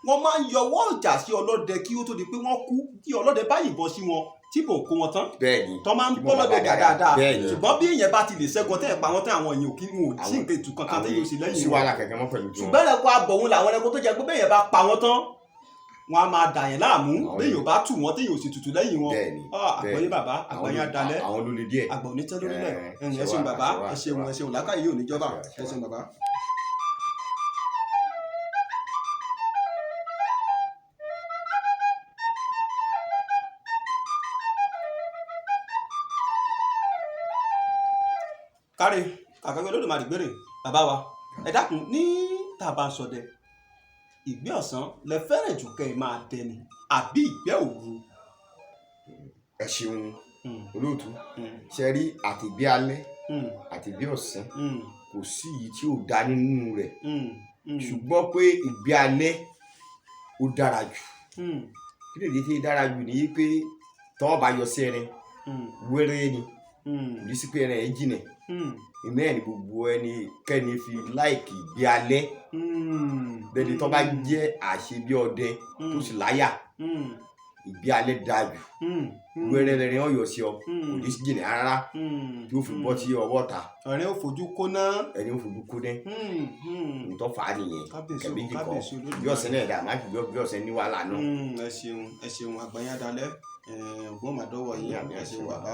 wọ́n máa ń yọwọ́ ọjà sí ọlọ́dẹ kí ó tó di pé wọ́n kú kí ọlọ́dẹ bá yìnbọn sí wọn tí kò kó wọn tán. bẹ́ẹ̀ni tó máa ń bọ́ lọ́dẹ dáadáa ṣùgbọ́n bí èèyàn bá ti lè ṣẹ́gun tẹ́ ẹ̀ pa wọ́n tán àwọn èèyàn ò kí wọn ò sí nǹkan ètò kankan tẹ́ yóò ṣe lẹ́yìn wọn. ṣùgbọ́n ẹranko abọ̀hún làwọn ẹranko tó jẹ́ pé bẹ́ẹ̀ yẹn bá pa wọ́n tán wọn a máa dà yẹn láàmú bẹ́ẹ̀ yóò bá tù wọ́n téèyàn ò sì tutù lẹ́yìn wọn. àgbọ̀yé bàbá àgbọ̀yé adalẹ́ àwọn olólè díẹ̀ àgbọ̀ onítẹ́ lórílẹ̀ ẹ ṣeun bàbá ẹ ṣeun làákàyè yóò níjọba ẹ ṣeun bàbá. kárí kàkàwé Olódùmarè gbére bàbá wa ẹ dákun ní tá a bá ń ṣọdẹ ìgbẹ́ ọ̀sán lẹ fẹ́rẹ̀ jù kẹ́ ẹ máa dẹni àbí ìgbẹ́ òru. ẹ ṣeun olóòtú ṣe rí àtìgbẹ́ alẹ́ àtìgbẹ́ ọ̀sán kò sí èyí tí ò dá nínú rẹ̀ ṣùgbọ́n pé ìgbẹ́ alẹ́ ó dára jù kí lèdè tí ó dára jù ní pé tọ́wọ́ bá yọ sí ẹrin wẹ́rẹ́ ni kò ní sí pé ẹrin ẹ̀ jìnà iná ẹ̀ ní gbogbo ẹni kẹ́ni fi láìkì ìgbé alẹ́ bẹ́ẹ̀ni tó bá jẹ́ àṣebí ọdẹ tó sì láyà ìgbé alẹ́ dáa jù wẹ́rẹ́ lẹ́rìn ọ̀yọ́ sí ọ kò ní sí jìnnà rárá tí ó fi bọ́ sí ọwọ́ ta. ẹ̀rín ò fojú kóná. ẹ̀rín ò fojú kóná ntọ́ fà á nìyẹn kẹ̀mẹ́jì kọ bí ọ̀sẹ̀ náà dà má fi bí ọ̀sẹ̀ ní wàhálà náà. ẹ ṣeun àgbáyé adalẹ́ Ògún màdọ́wọ̀ yìí ẹ ṣeun bàbá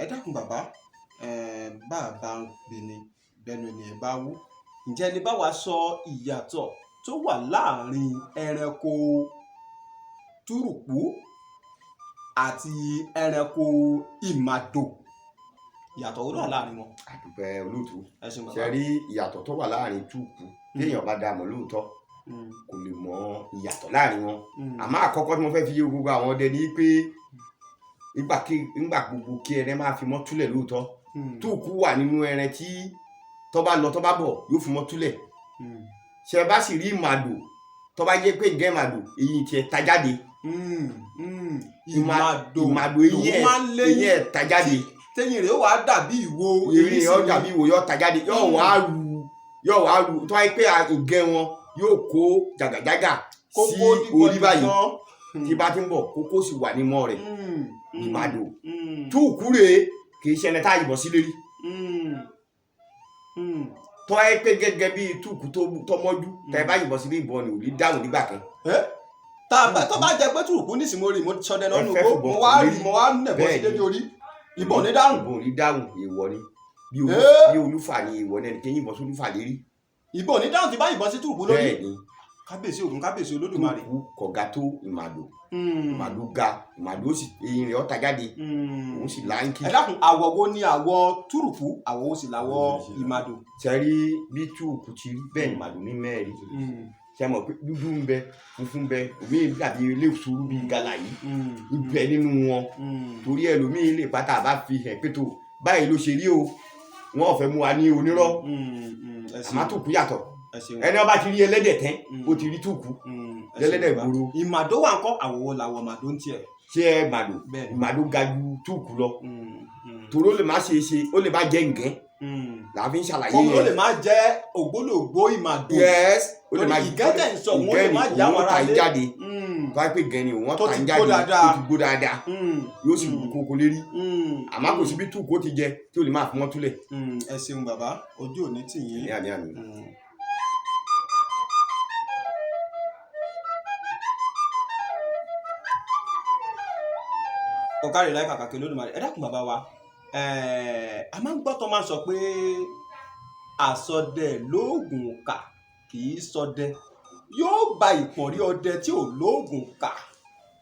ẹ dákun bàbá bàbá ń gbéni bẹnu ni ẹ bá wú ǹjẹ́ ni bá wa sọ ìyàtọ̀ tó wà láàrin ẹranko túrùpù àti ẹranko ìmàdò ìyàtọ̀ wo ló wà láàrin wọn. àdùpẹ́ olóòtú ṣe rí ìyàtọ̀ tó wà láàrin túùpù téèyàn bá dá mọ̀ lóòótọ́ kò lè mọ ìyàtọ̀ láàrin wọn àmọ́ àkọ́kọ́ tí mo fẹ́ fi yé gbogbo àwọn ọdẹ ni pé nígbà gbogbo kí ẹrẹ máa fi mọ́ túlẹ̀ lóòótọ́ túùkù wà nínú ẹran tí tó bá lọ tó bá bọ̀ yóò fi mọ́ túlẹ̀ ṣe bá sì rí ìmàdò tó bá jẹ́ pé ǹgẹ́ ìmàdò èyí tiẹ̀ ta jáde ìmàdò èyí ẹ̀ ta jáde tẹ́yìn rẹ̀ wàá dàbí ìwo èyí ọ̀ dàbí ìwo yóò ta jáde yóò wá ru tó wáyé pé ǹgẹ́ wọn yóò kó jàgàjàgà sí orí báyìí tí bá ti ń bọ̀ kókó sì wà ní mọ́ rẹ̀ ìmàdò túùkú rèé kì í ṣe ẹni tá a yìnbọn sí lérí tọ́ ẹ pé gẹ́gẹ́ bí túùkú tó mọ́jú tẹ́ ẹ bá yìnbọn sí ní ìbọn ni ò ní dáhùn nígbà kan. tó bá jẹ pé túùkú nísìnyí mo rí mo sọdẹ lọ́nu gbó mo wá nẹ̀bọ̀ sí dédé orí ìbọn ní dáhùn. ìbọn ní dáhùn èèwọ̀ ni bí olúfà ni èèwọ̀ ni ẹnìkan yìnbọn sí olúfà lérí. ìbọn ní dáhùn ti bá yìnbọn sí túùkú lórí. bẹ́ẹ̀ ni kábíyèsí Ògún kábíyèsí Olódùmarè. túùkú kọ̀gá tó ìmàdò ìmàdò ga ìmàdò ó sì eyín rẹ̀ ọ̀tá jáde òun sì láńkì. ẹ dákun àwọ̀ wo ni àwọ̀ túrùkù àwọ̀ wo sì làwọ̀ ìmàdò. sẹ́rí bí túùkù ti rí bẹ́ẹ̀ ìmàdò ní mẹ́rin ṣe mọ̀ pé dúdú ń bẹ funfun bẹ omi dàbí ilé sùúrù bíi gàlà yìí ibẹ̀ nínú wọn torí ẹlòmíín lè pátá bá fi hàn pé tó báyìí ló ṣe rí o wọn ò fẹ́ mú wa ní onírọ́ àmọ́ túùkù yàtọ̀ ẹni ọba ti rí ẹlẹ́dẹ̀ tán ó ti rí túùkù lẹ́lẹ́dẹ̀ gbòòrò. ìmàdò wà ńkọ́ àwọ̀ wo làwọ̀ màdò ń tiẹ̀. ṣé ẹ màdò ga ju túùkù lọ torí ó lè má ṣe é ṣe ó lè má jẹ ǹgẹ́ làá fi ń ṣàlàyé yẹn. ó lè má jẹ ògbólógbó ìmàdò. yes ó lè má jẹ ìgẹ́tẹ̀ ń sọ wọn lè má jẹ àwọn ará lé. jáde tó wá pé gẹ̀ẹ́nì wọ́n ta ń jáde tó ti gbó dáadáa yóò sì wù kókó lérí àmọ́ kò sí bí túùkù ó ti jẹ tí ó lè má fi wọ́n túlẹ̀. ẹ ṣeun bàbá ojú òní tì yín. àmì. ọ̀kárẹ̀ láì kàkàkì Olódùmarè ẹ dákun bàbá wa a máa ń gbọ́ tó máa ń sọ pé àsọdẹ lóògùn kà kì í sọdẹ yóò gba ìpọ̀nrí ọdẹ tí ò lóògùn kà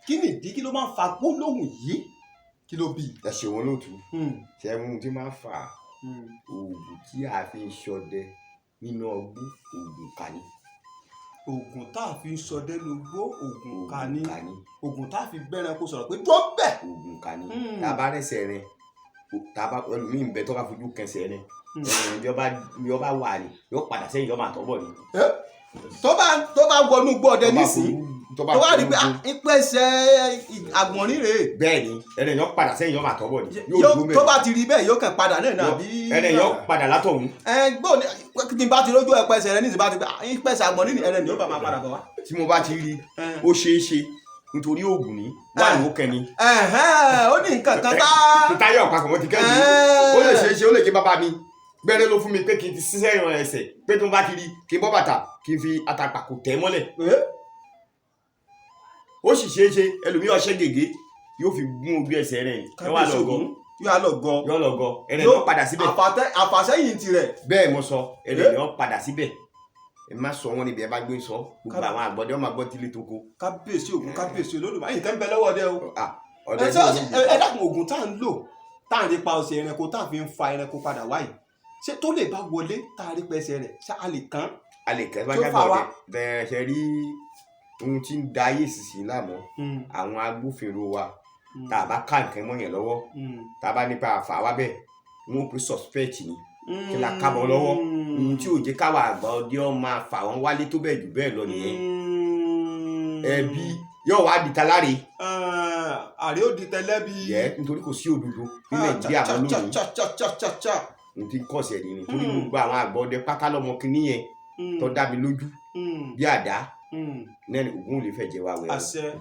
kí nìdí kí ló máa ń fa gbólóhùn yìí kí ló bí. ẹ ṣe wọn lóòtú ṣe mú tí máa fà oògùn tí a fi ń ṣọdẹ nínú ọgbọ́n oògùn kà ní. oògùn tá a fi ń ṣọdẹ lógbó oògùn kà ní oògùn tá a fi gbẹ́ran kó sọ̀rọ̀ pé dúró bẹ́ẹ̀. oògùn kà ní tá a bá rẹsẹ̀ rẹ tá a bá ẹlòmíì ń bẹ tó bá fojú kẹsẹ̀ rẹ bí ọba wà ní yóò padà sẹ́yìn yóò máa tọ́ bọ̀ ni. tó bá wọnú gbọ́dẹ nísìnyí tó wá rí pé ìpèsè àgbọ̀nrín rèé. bẹ́ẹ̀ni ẹnì yóò padà sẹ́yìn yóò máa tọ́ bọ̀ ni. tó bá ti rí bẹ́ẹ̀ yóò kàn padà náà nàbí. ẹnì yóò padà látọ̀hún. gbọ́ ní bá ti rójú ẹpẹsẹ̀ rẹ nísìnyí bá ti ìpèsè àgbọ̀nrín ẹnì ni yóò bá máa padà bọ̀ wá. tí mo bá ti rí ó ṣeé ṣe nítorí oògùn ní wà ní òkè ni. ó ní nǹkan kan tá. táyà ọ̀pápọ̀ wọn ti kẹ́ yìí ó lè ṣeé ṣe ó lè ké bàbá mi gbẹ́rẹ́ ló fún mi pé kí n ti ṣiṣẹ́ ìrìn ẹsẹ̀ pé tó ń bá ti rí kí n bọ́ bàtà kí n fi àtàpàkò tẹ̀ mọ́lẹ̀. ó sì ṣeé ṣe ẹlòmíì ọṣẹ gègé yóò fi gún ojú ẹsẹ̀ rẹ̀ ẹ wà lọ́gọ́ yóò lọ́gọ́ ẹ̀rẹ̀ yóò padà síbẹ̀. àfàsẹ́yìn tirẹ̀. bẹ́ẹ̀ mo sọ ẹ̀rẹ̀ yóò padà síbẹ̀ ẹ má sọ wọn níbi ẹ bá gbé sọ gbogbo àwọn àgbọ̀dẹ ọmọ àgbọ̀ tí lè tó ko. kábíyèsí Ògún kábíyèsí Olódùmarè yìí tẹ́ ń bẹ lọ́wọ́ ọdẹ o. ẹ dákun ògùn tá à ń lò tá à ń rí pa ọṣẹ ẹranko tá à fi ń fa ẹranko padà wáyé ṣé tó lè bá wọlé tá a rí pẹsẹ rẹ ṣá a lè kàn. a lè kàn bá jábọ̀ bẹ́ẹ̀ ṣe rí ohun tí ń da ayé ìsinsìnyí láàmú àwọn agbófinró wa tá a bá ká nǹkan mọ́ yẹn lọ́wọ́ tá a bá nípa àfà wa bẹ́ẹ̀ wọn ò pè suspect ni kí la kábọ̀ lọ́wọ́ ohun tí ò jẹ́ káwa àgbà ọdẹ ọ máa fà wọ́n wálé tó bẹ́ẹ̀ jù bẹ́ẹ̀ lọ nìyẹn ẹbí yóò wá di taláre. àrẹ ó di tẹlẹ́bi. yẹ nítorí kò sí òdodo ní Nàìjíríà mọ́ lónìí n ti kọ́ ọ̀sẹ̀ nìyẹn torí gbogbo àwọn àgbà ọdẹ pátá lọ́mọ kìíní yẹn tó dá mi lójú bí àdá náà ni Ògún ò lè fẹ́ jẹ wa wẹ̀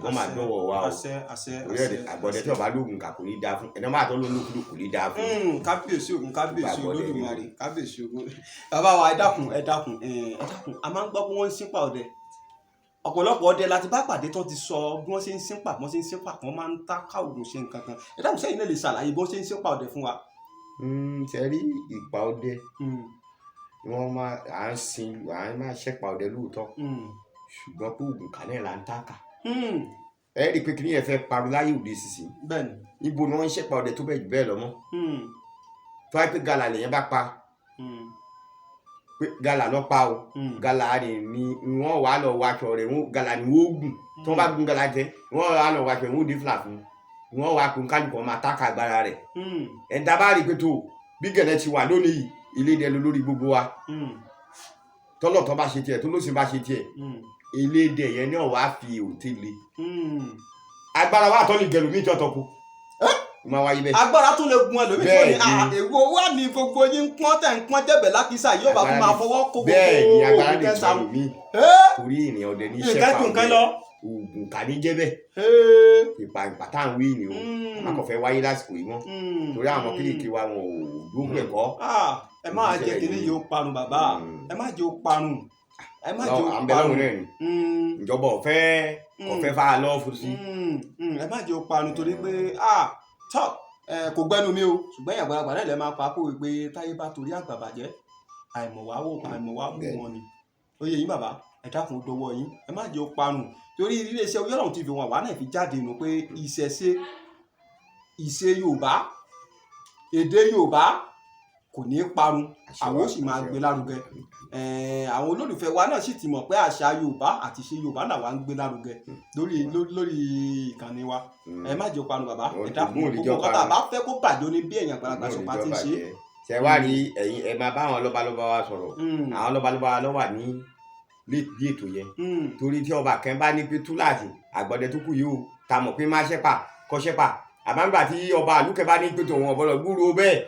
wọ́n máa dánwò wa o orí ẹ̀dẹ̀ àgbọ̀dẹ tí ọba lóògùn kà kò ní dáa fún ẹ̀dá máa tọ́ lóògùn kò ní dáa fún. kábíyèsí Ògún kábíyèsí Olódùmarè kábíyèsí Ògún bàbá wa ẹ dákun a máa ń gbọ́ pé wọ́n ń sínpa ọdẹ ọ̀pọ̀lọpọ̀ ọdẹ láti bá pàdé tó ti sọ bí wọ́n ṣe ń sínpa wọ́n máa ń ta káwùrù ṣe nǹkan kan ẹ dákun sẹ́yìn náà lè ṣàlàyé bí wọ́n ṣe ń sínpa ọdẹ fún wa. ṣe rí ìpa ọdẹ wọ́n máa máa ṣẹ́pa ọdẹ lóòótọ́ ṣùgbọ́n pé oògùn kan náà là ń tàkà ẹ rí i pé kìnìyàn fẹ́ parọ́ láyé òde sísìn ibo ni wọ́n ń ṣẹ́pa ọdẹ tó bẹ́ẹ̀ jù bẹ́ẹ̀ lọ mọ́ tó wáyé pé gàlà lèyàn bá pa pé gàlà lọ pa o gàlà rẹ̀ ni wọ́n wà lọ wọ aṣọ rẹ̀ gàlà ni wọ́n gùn tí wọ́n bá gùn gàlà jẹ wọ́n wà lọ wọ aṣọ rẹ̀ wọ́n dé fìlà fún wọ́n wà kó kálukọ̀ máa tàkà agbára rẹ̀ ẹ̀ńtà bá rí i pé tó bí gẹ̀lẹ́ ti wà lónìí ilé dẹ lórí gbogbo wa tọ́lọ̀ tó bá ṣe tiẹ̀ tó lóṣù bá ṣe tiẹ̀ ilé dẹ yẹn náà wàá fi òtí le agbára wa tọ́lù gẹ̀lú mi jọ́tọ̀ kú máa wáyé bẹ́ẹ̀. agbára tún lè gun ẹlòmíì tó ní èwo wà ní gbogbo yín ń pọ́n tẹ̀ ń pọ́n jẹ̀bẹ̀ lákìsà yóò bá tún máa fọwọ́ kó gbogbo bẹ́ẹ̀ ni agbára lè kẹsà tún ẹlòmíì torí ìrìn ọdẹ ní nǹkan dùn kan lọ. oògùn kà ní jẹ́ bẹ́ẹ̀ ìpà tá à ń wí ni o a kò fẹ́ wáyé lásìkò yìí mọ́ torí àwọn kéékèèké wa wọn ò dógún ẹ̀kọ́. ẹ má jẹ́ kí ni yóò parun bàbá ẹ má jẹ́ ó parun ẹ má jẹ́ ó parun ìjọba ọ̀fẹ́ fà á lọ́wọ́ fún sí. ẹ má jẹ́ ó parun torí pé tọ́ kò gbẹ́nu mi o ṣùgbọ́n ìyàgbọ́ àgbà náà lè máa pa kó o pé táyé bá torí àgbà bàjẹ́ àìmọ̀wá mú wọn ni ó yẹ yín bàbá ẹ dákun dọwọ́ yín ẹ má jẹ́ ó parun torí iléeṣẹ́ Oyèlọ́run TV wọn àwa náà fi jáde nù pé ìṣe Yorùbá èdè Yorùbá kò ní parun àwọn ó sì máa gbé lárugẹ àwọn olólùfẹ́ wa náà sì ti mọ̀ pé àṣà Yorùbá àti ìṣe Yorùbá làwa ń gbé lárugẹ lórí ìkànnì wa ẹ má jẹ́ ó parun bàbá ẹ dákun gbogbo kọ́tà bá fẹ́ kó bàjẹ́ ní bí ẹ̀yàn àgbàlagbà sọ̀pá ti ń ṣe. ṣe wá rí ẹ̀yin ẹ máa bá àwọn lọ́balọ́ba wa sọ̀rọ̀ àwọn lọ́balọ́ba wa lọ́wà ní bí ètò yẹn torí tí ọba kan bá ní pé túláàsì àgbọ̀dẹ tó kù yìí o ta mọ̀ pé má ṣẹ́pà kọ́ ṣẹ́pà àmàgbà tí ọba àlùkẹ́ bá ní pé tòun ọ̀bọ̀lọ̀ gbúròó bẹ́ẹ̀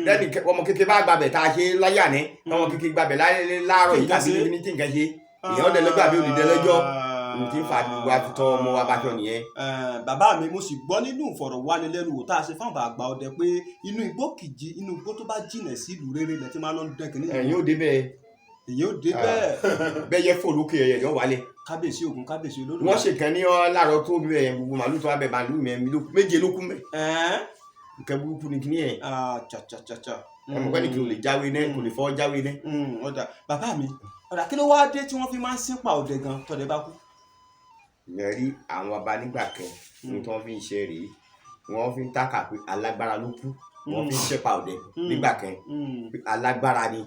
lẹ́nu ọmọ kékeré bá gbàbẹ̀ tá a ṣe láyà ní ọmọ kékeré gbàbẹ̀ láàárọ̀ yìí tàbí ní tí nǹkan ṣe ìyẹn ọ̀dẹ lọ́jọ́ àbí olùdẹ lọ́jọ́ tí ń fa gbogbo àtúntọ́ ọmọ wa bájọ nìyẹn. bàbá mi mo sì gbọ́ nínú ìfọ̀rọ̀wánilẹ́nuwò tá a ṣe fáwọn àgbà ọdẹ pé inú igbó kìjì inú igbó tó bá jìnà sí ìlú rere lẹ ti máa lọ dẹkìn nígbà. ẹ̀yin ò dé bẹ́ẹ̀. èyí ò dé bẹ́ẹ̀. bẹ́ẹ̀ yẹ fò lókè ẹ̀yẹ̀ yọ wálé. kábíyèsí Ògún kábíyèsí olódùmarè. wọ́n ṣe kàn ní láàárọ̀ tó bí ẹ̀yìn gbogbo màálù tó wà bẹ́ẹ̀ màálù méje ló kú mẹ́. nǹkan burúkú ni kí ni ẹ̀. ọmọkùnrin ni kì í lè jáwé náà kò lè fọ́ jáwé náà. ọ̀dà bàbá mi ọ̀dà kí ló wá dé tí wọ́n fi máa ń sínpa ọ̀dẹ gan tọ́dẹ bá kú. ìyẹn rí àwọn ọba nígbà kan ní tí wọ́n fi ń ṣe rèé wọ́n fi ń tàkà pé alágbára ló kú wọ́n fi ń ṣẹ́pà ọ̀dẹ nígbà kan pé alágbára ni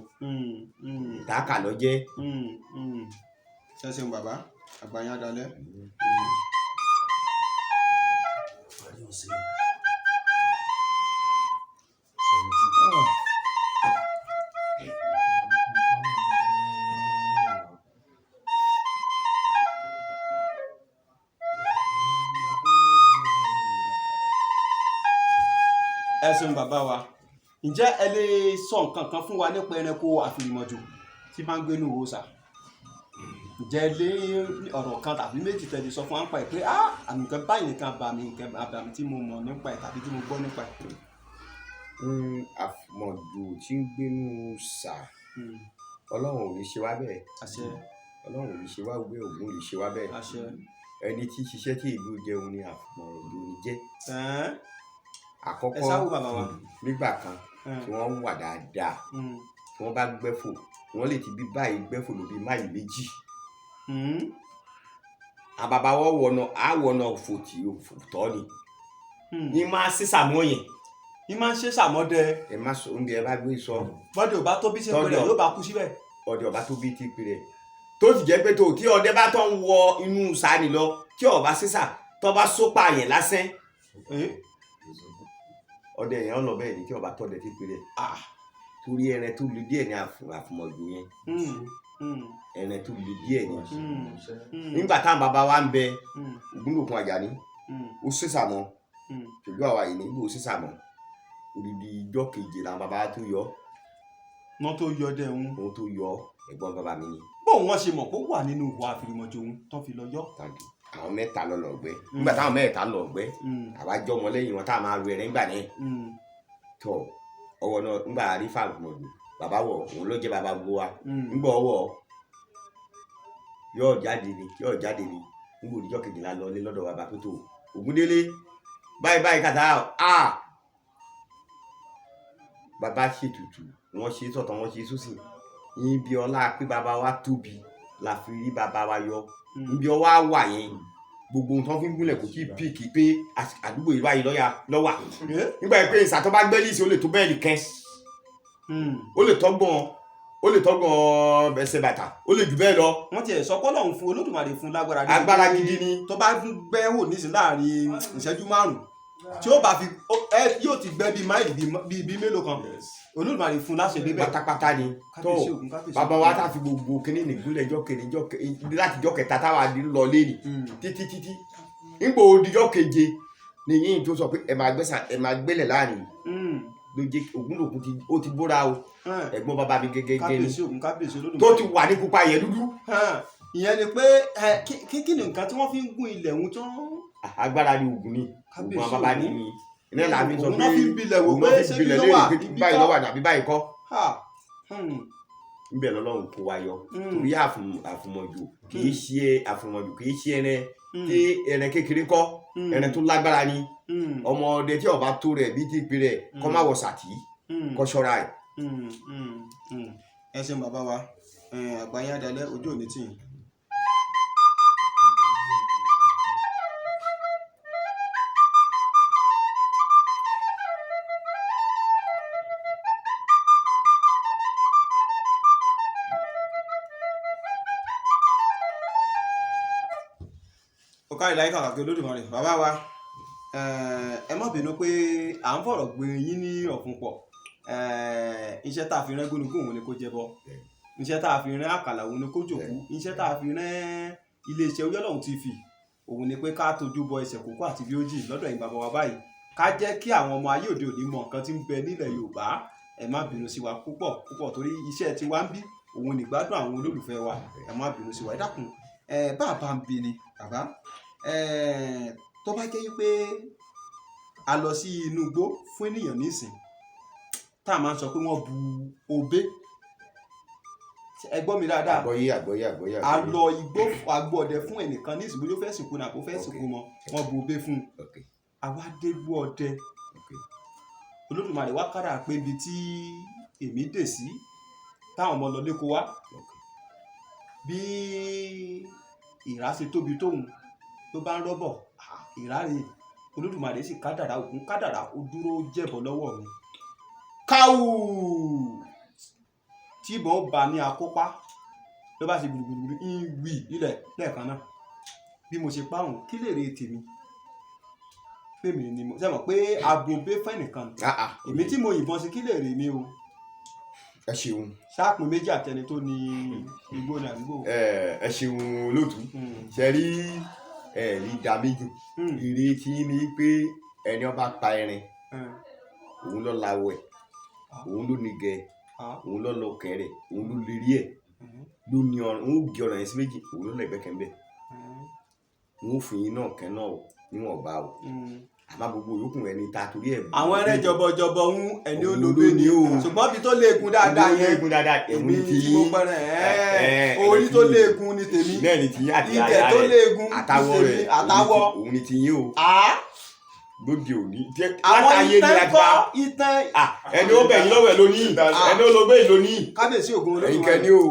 ìtàkà lọ jẹ́. ṣẹ́ṣin bàbá àgbàyàn dalẹ̀. ẹ ṣeun bàbá wa ǹjẹ́ ẹ lè sọ nǹkan kan fún wa nípa ẹranko àfìrìmọ̀jò tí máa ń gbénú òòṣà ǹjẹ́ lé ọ̀rọ̀ kan tàbí méjì tẹ̀lé sọ fún wa nípa ẹ̀ pé àmì nǹkan báyìí nìkan àbàmì tí mo mọ̀ nípa ẹ̀ tàbí tí mo gbọ́ nípa ẹ̀. àfìmọ̀jò tí ń gbénú òòṣà ọlọ́run ò ní ṣe wá bẹ́ẹ̀ ọlọ́run ò ní ṣe wá wé Ògún ò ní ṣe wá bẹ́ẹ̀ ẹni tí ṣiṣẹ́ tí ìlú jẹun ni àfìmọ̀jò ní jẹ́. àkọ́kọ́ nígbà kan tí wọ́n wà dáadáa tí wọ́n bá gbẹ́fò wọ́n lè ti bí báyìí gbẹ́fò lóbi máìlì méjì. àbàbàwọ̀ wọ̀nà fòtì òfòtọ́ ni ní máa ṣe sàmọ́ yẹn. ní máa ṣe sàmọ́ dẹ. ẹ má sọ oúnjẹ ẹ bá gbé sọ. bọ́dẹ̀ ò bá tóbi sí ìpínlẹ̀ yóò bá kú síbẹ̀. ọdẹ ọba tóbi ti ìpínlẹ̀ tó sì jẹ́ pé tó tí ọdẹ bá tọ́ ń wọ inú sáà lọ tí ọba sísà tó bá sópa yẹn lásán ọdẹ yẹn ọ̀nà bẹ́ẹ̀ ni tí ọba tọ́ dẹ ti péré torí ẹran tó le díẹ̀ ní àfọmọ̀jò yẹn ẹran tó le díẹ̀ ní. nígbà táwọn bàbá wa ń bẹ Ògúnlòkun Àjàní ó sísàmọ́ ṣùgbọ́n àwa yìí nígbà ó sísàmọ́ odidi ijọ́ keje làwọn bàbá tó yọ. wọ́n tó yọ dẹ̀ ń. wọ́n tó yọ ẹ̀gbọ́n bàbá mi ni. bóun wọ́n ṣe mọ̀ pé ó wà nínú ìwà àfìrìmọ̀jò òun tó fi lọ yọ. àwọn mẹ́ta lọ lọ́gbẹ́ nígbà táwọn mẹ́ta lọ gbẹ́ àwa jọ wọn lẹ́yìn wọn tá a máa ru ẹ̀rẹ́ nígbà náà tọ ọwọ́ náà nígbà rí fàmọ̀jò bàbá wọ̀ òun ló jẹ́ bàbá gbogbo wa nígbà ọwọ́ yóò jáde ni nígbà òdìjọ́ kejìlá lọ lé lọ́dọ̀ bàbá tó tó Ògúndélé báyìí kàtà bàbá ṣètùtù wọ́n ṣe sọ̀tọ̀ wọ́n ṣe sósì ibi ọlá pé bàbá wa tóbi la fi rí bàbá wa yọ ibi ọwọ́ wà yẹn gbogbo nǹkan fi ń gúnlẹ̀ kò tí ì píìkì pé àdúgbò yìí báyìí lọ́wà nígbà pé ìsà tó bá gbẹ́lí sí ó lè tó bẹ́ẹ̀ nìkan ó lè tọ́gbọ̀n ẹsẹ̀ bàtà ó lè jù bẹ́ẹ̀ lọ. wọ́n ti ẹ̀ sọ pọ́lọ́ ń fún Olódùmarè fún lágbára agbára gidi ni. tó bá gbẹ́ wò nísìnyí láàrin ìṣẹ́jú márùn-ún tí ó bá fi yóò ti gbẹ́ bíi máìlì bíi mélòó kan Olódùmarè fún láṣẹ débẹ̀. pátápátá ni tó bàbá wa tá fi gbogbo kíní nìgúnlẹ̀ láti jọ́ kẹta táwa lọ lé ní títí nígbà òdìjọ́ keje ní yín tó sọ pé ẹ máa gbélẹ̀ láàrin ló jẹ́ Ògúnlòkun ó ti bóra o ẹ̀gbọ́n bàbá mi gẹ́gẹ́ ní tó ti wà ní pupa yẹn dúdú. ìyẹn ni pé kí ni nǹkan tí wọ́n fi ń gún ilẹ̀ ohun tó. agbára ni Ògún ni Ògún bàbá ni iná làbí sọ pé òun náà fi ń bilẹ̀ wò pé ṣé bí ló wà níbi báyìí lọ́wọ́ àbí báyìí kọ́. níbẹ̀ lọ́lọ́run kó wa yọ torí àfùmọ̀jù kì í ṣe àfùmọ̀jù kì í ṣe ẹran kékeré kọ́ ẹran tó lágbára ni ọmọdé tí ọba tó rẹ̀ bí tíì pé rẹ̀ kọ́ má wọ sàtì kọ́ ṣọ́ra ẹ̀. ẹ ṣeun bàbá wa àgbáyé adalẹ ojú òní tì yín. ọ̀ká ìlà yìí kàkàkiri Olódùmarè bàbá wa ẹ má bínú pé à ń fọ̀rọ̀ gbé yín ní ọ̀fun pọ̀ iṣẹ́ tá a fi rán gbónúgbò òun ni kó jẹbọ iṣẹ́ tá a fi rán àkàlà òun ni kó jòkú iṣẹ́ tá a fi rán iléeṣẹ́ Oyèlọ́run TV òun ni pé ká tójú bọ ẹsẹ̀ kókó àti bí ó jì lọ́dọ̀ yín bàbá wa báyìí ká jẹ́ kí àwọn ọmọ ayé òde òní mọ nǹkan tí ń bẹ nílẹ̀ Yorùbá ẹ má bínú sí wa púpọ̀ torí iṣẹ́ tí wá ń bí òun ní gbádùn àwọn olólùfẹ́ wa ẹ má bínú sí wa ẹ dákun bàbá ń bi ni bàbá tó bá jẹ́ pé a lọ sí inú igbó fún ènìyàn nísìn tá a máa ń sọ pé wọ́n bu obé ẹ gbọ́ mi dáadáa àgbọ́yé a lọ igbó agbóọdẹ fún ẹnìkan nísìn bóyá ó fẹ́ sìnkú náà kó fẹ́ sìnkú mọ́ wọ́n bu obé fún un àwa dé gbó ọdẹ Olódùmarè wá kára pé ibi tí èmi dè sí táwọn ọmọ lọlé kó wá bí ìrá ṣe tóbi tóun tó bá ń rọ́bọ̀ ìrá rèé Olódùmarè sì kádàrá òkun kádàrá ó dúró jẹ̀bọ̀ lọ́wọ́ mi káwù tí ìbọn bá ní akópá ló bá ṣe gbùgbùgbùrù ìwì ilẹ̀ lẹ́ẹ̀kan náà bí mo ṣe páhùn kí lè rè tèmi pé mi ni mo sẹ́mọ̀ pé abo bẹ́ fẹ́ nìkan èmi tí mo yìnbọn sí kí lè rè mi o. ẹ ṣeun. ṣáàpù méjì àtẹni tó ní igbó ní àdúgbò. ẹ ṣeun olóòtú ṣe rí rí da méjì ìrètí ni pé ẹni ọba pa ẹrin òun lọ lawọ ẹ òun ló ní gẹ òun lọ lọ kẹrẹ òun ló lè rí ẹ ló ní ọrùn òun ó gé ọ̀rọ̀ yẹn sí méjì òun ló lẹgbẹ kẹmbẹ òun ó fún yín náà kẹ náà níwọ̀n bá o àmọ́ gbogbo yòókù ẹni ta torí ẹ. àwọn ẹrẹ jọbọjọbọ ń ẹni olóbe ni o ṣùgbọ́n bí tó léegun dáadáa yẹn èmi tí mo pẹrẹ orí tó léegun ni tèmi ìdẹ tó léegun ni tèmi àtàwọ òun ni tiyín o lóde òní àwọn ìtàn ẹni ó bẹ̀yìn lọ́wọ́ ẹ̀ lónìí ẹni ó lọ bẹ́ẹ̀ lónìí kábíyèsí ògùn olóògùn ẹ̀yìn kẹ́ni o.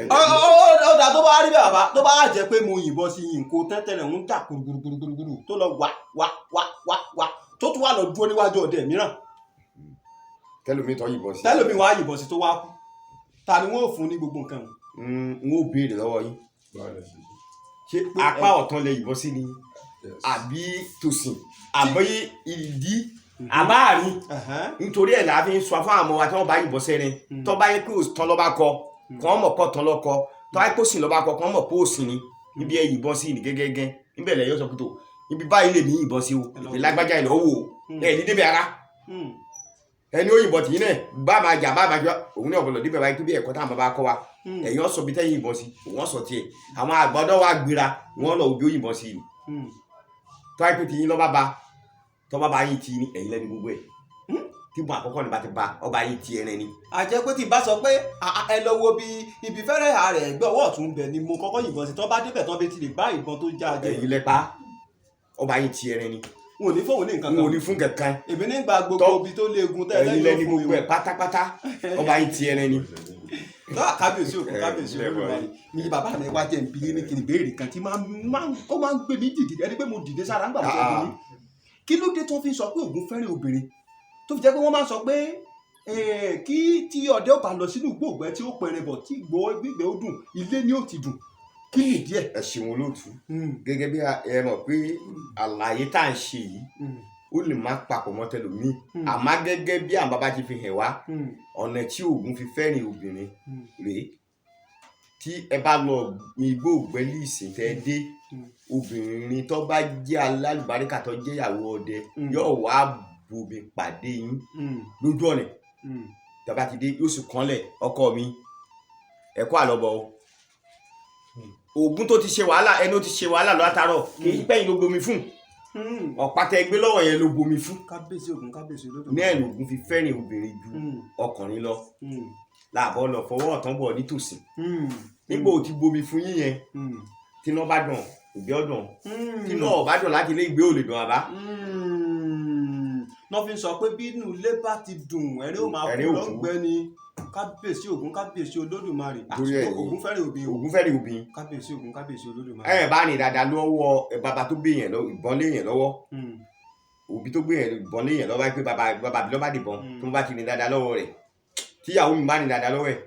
ó dà tó bá rí bẹ́ẹ̀ bàbá tó bá jẹ́ pé mo yìnbọn sí nǹkó tẹ́tẹ̀lẹ̀ ń dà gbùrùgbùrùgbùrù tó lọ wá tó tún wà lọ dúró níwájú ọdẹ mìíràn. tẹ́lómi tó yìnbọn sí. tẹ́lómi wàá yìnbọn sí tó wá kú ta ni wọ́n ò fún ní gbogbo nǹkan. n ó béèrè lọ́wọ́ yín ṣé apá ọ̀tún lè yìnbọn sí ni àbí tòsìn àbí ìdí àbáàrí nítorí ẹ̀ la fi ń sọ fún àwọn ọmọ wa tí wọ́n bá yìnbọn sẹ́rin tó bá yẹ pé òsìtàn lọ́ba kọ kàn mọ̀ pọ̀ tán lọ́kọ tó bá yẹ pé òsìn lọ́ba kọ kàn mọ̀ pé òsìn ni níbi ẹ̀ yìnbọn sí ní gẹ́gẹ́gẹ́ níbẹ̀ lẹ̀ yóò sọ pé tó ibi báyìí lè ní yìnbọn sí o ìlágbájá ilẹ̀ ó wò ó ẹ̀ ní débẹ̀ ara ẹni ó yìnbọn tì í náà bá máa jà bá máa jọ òun náà bọ̀lọ̀ débẹ̀ báyìí tó bí ẹ̀kọ́ táwọn bàbá kọ́ wa ẹ̀yìn ọ̀sọ̀ bí tẹ́yìn yìnbọn sí òun ọ̀sọ̀ tiẹ̀ àwọn àgbọ̀dọ̀ wa gbéra wọn lọ òbí ó yìnbọn sí i tó wáyé pé ti yín lọ́ba ba tọ́ba bá yín ti ní ẹ̀yìn lẹ́nu gbogbo ẹ̀ tí mo àkọ́kọ́ ni bá ti ba ọba yín ti ẹran ni. àjẹ́ pé tí bá sọ pé ẹ lọ wo bí ibi fẹ́rẹ̀ ààrẹ ẹgbẹ́ ọwọ́ ọ̀tún bẹ̀ ni mo kọ́kọ́ yìnbọn sí tọ́ bá débẹ̀ tán bẹ́ẹ̀ ti lè bá ìbọn tó já jẹ. ẹ̀yìn lẹ́pa ọba yín ti ẹran ni. n ò ní fóun ní nǹkan kan. n ò ní fún kankan. èmi ní gba gbogbo ibi tó léegun tẹ́lẹ̀ ẹ̀yìn lẹ́ni gbogbo ẹ̀ pátápátá ọba yín ti ẹran ni. kábíyèsí òkú kábíyèsí olúwa ni bàbá mi wá jẹ́ nbí ní kìnìún béèrè kan tí ó máa ń gbé mi dìde ẹni pé mo dìde sára ńgbà mo sọ fún mi kí ló dé tó fi sọ pé Ògún fẹ́ràn obìnrin tó fi jẹ́ pé wọ́n máa ń sọ pé kí tí ọdẹ ó bá lọ sínú gbòògbẹ́ tí ó pẹ̀rẹ̀ bọ̀ tí gbígbẹ́ ó dùn ilé ni ó ti dùn kí ni díẹ̀. ẹ ṣeun olóòtú gẹ́gẹ́ bí ẹ mọ̀ pé àlàyé tá à ń ṣe yìí ó lè má papọ̀ mọ́ tẹlòmíì àmọ́ gẹ́gẹ́ bí àwọn bàbá ti fi hàn wá ọ̀nà tí Ògún fi fẹ́ràn obìnrin rèé tí ẹ bá lọ igbó ògbẹ́lì ìsìn tẹ́ dé obìnrin tó bá jẹ́ alálùbáríkà tó jẹ́ ìyàwó ọdẹ yóò wá bomi pàdé yín lójú ọ̀nà tó bá ti dé yóò sì kànlẹ̀ ọkọ mi ẹ kú àlọ́bọ̀ o Ògún tó ti ṣe wàhálà ẹni ó ti ṣe wàhálà látàárọ̀ kì í pẹ́yìn ló bomi fún ọ̀pá tẹ gbé lọ́wọ́ yẹn ló bomi fún kábíyèsí Ògún kábíyèsí olódò ní ẹ̀lú Ògún fi fẹ́ràn obìnrin ju ọkùnrin lọ làbọ̀ lọ fọwọ́ ọ̀tán bọ̀ nítòsí nígbà ó ti bomi fún yín yẹn tí iná bá dàn ìgbé ọ̀dàn tí iná ọ̀bá dàn láti ilé ìgbé ò lè dàn àbá. náà fi ń sọ pé bí inú ilé bá ti dùn ẹ̀rín ó máa kú lọ́gbẹ́ ni kábíyèsí Ògún kábíyèsí olódùmarè Ògún fẹ́rẹ̀ obìnrin Ògún fẹ́rẹ̀ obìnrin kábíyèsí Ògún kábíyèsí olódùmarè. ẹ bá ní dáadáa lọ́wọ́ bàbá tó gbé yẹn ìbọn lé yẹn lọ́wọ́ òbí tó gbé yẹn ìbọn lé yẹn lọ́wọ́ pé bàbá mi lọ́ bá dìbọn tó bá ti ní dáadáa lọ́wọ́ rẹ̀ tíyàwó mi bá ní dáadáa lọ́wọ́ ẹ̀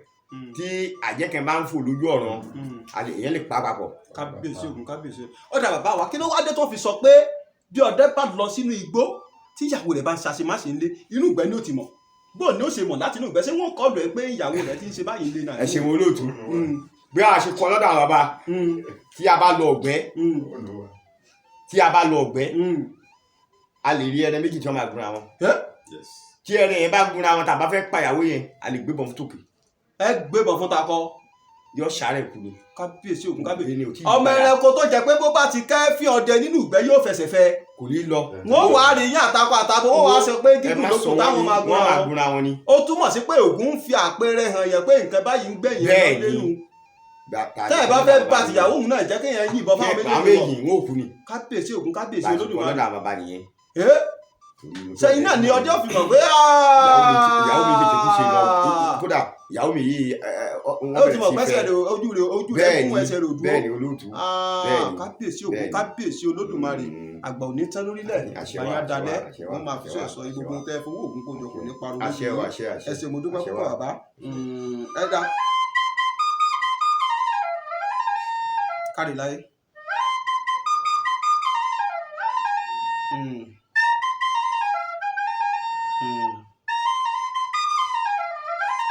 tí àjẹkẹ́ bá ń fò lójú ọ̀ràn èèyàn lè pa papọ̀. kábíyèsí Ògún kábíyèsí. ó dà bàbá wa kí ló wá dé tó fi sọ pé bí ọdẹ bá lọ sínú igbó tí ìyàwó rẹ̀ bá ń ṣàṣemáṣe ńlé inú ìgbẹ́ ni ó ti mọ̀ bóun ni ó ṣe mọ̀ láti inú ìgbẹ́ ṣé wọ́n kọ́ lọ pé ìyàwó rẹ̀ ti ń ṣe báyìí ńlé náà. ẹ ṣeun olóòtú bí a ṣe kọ lọ́dọ̀ àwọn bàbá tí a bá lọ ọ̀gbẹ́ a lè rí ẹni méjì tí wọ́n máa gúnra wọn tí ẹni yẹn bá gúnra wọn tàbá fẹ́ pàyàwó yẹn a lè gbébọn fún tòkè. ẹ gbébọn fún takọ. yọ sàárẹ̀ kú ni. kábíyèsí Ògún kábíyèsí. ọmọ ẹranko tó jẹ pé bó bá ti kẹ́ fi ọdẹ nínú ìgbẹ́ yóò fẹsẹ̀ fẹ́. kò ní lọ. wọ́n wàá rí yín àtakọ àtàbọ wọ́n wàá sọ pé gígùn lókun táwọn máa gúnra wọn ni. ó túmọ̀ sí pé Ògún ń fi àpẹẹrẹ hàn yẹn pé nǹkan báyìí ń gbẹ̀yìn lẹ́nu. tẹ́ ẹ bá fẹ́ bá tìyàwó òun náà jẹ́ kéèyàn yìnbọn fáwọn méjèèjì wọn ò kú ni. kábíyèsí Ògún kábíyèsí olódùmarè. lọ́dọ̀ àwọn bàbá nìyẹn. sẹ́yìn náà ni ọjọ́ fi mọ̀ pé ìyàwó mi tètè kú ṣe lọ kódà ìyàwó mi yìí ó ti mọ̀ pẹ́sẹ̀ rẹ̀ ojú rẹ̀ fún ẹsẹ̀ rẹ̀ òdúró. bẹ́ẹ̀ ni olóòtú. kábíyèsí Ògún kábíyèsí olódùmarè àgbà òní tán lórílẹ̀ báyà dalẹ̀ wọ́n máa fi sọ ẹ̀sọ́ gbogbo tẹ́ fowó Ògún kó jọ kò ní parọ́ lójú ẹsẹ̀ mo dúpẹ́ púpọ̀ bàbá ẹ̀dá kárí láyé.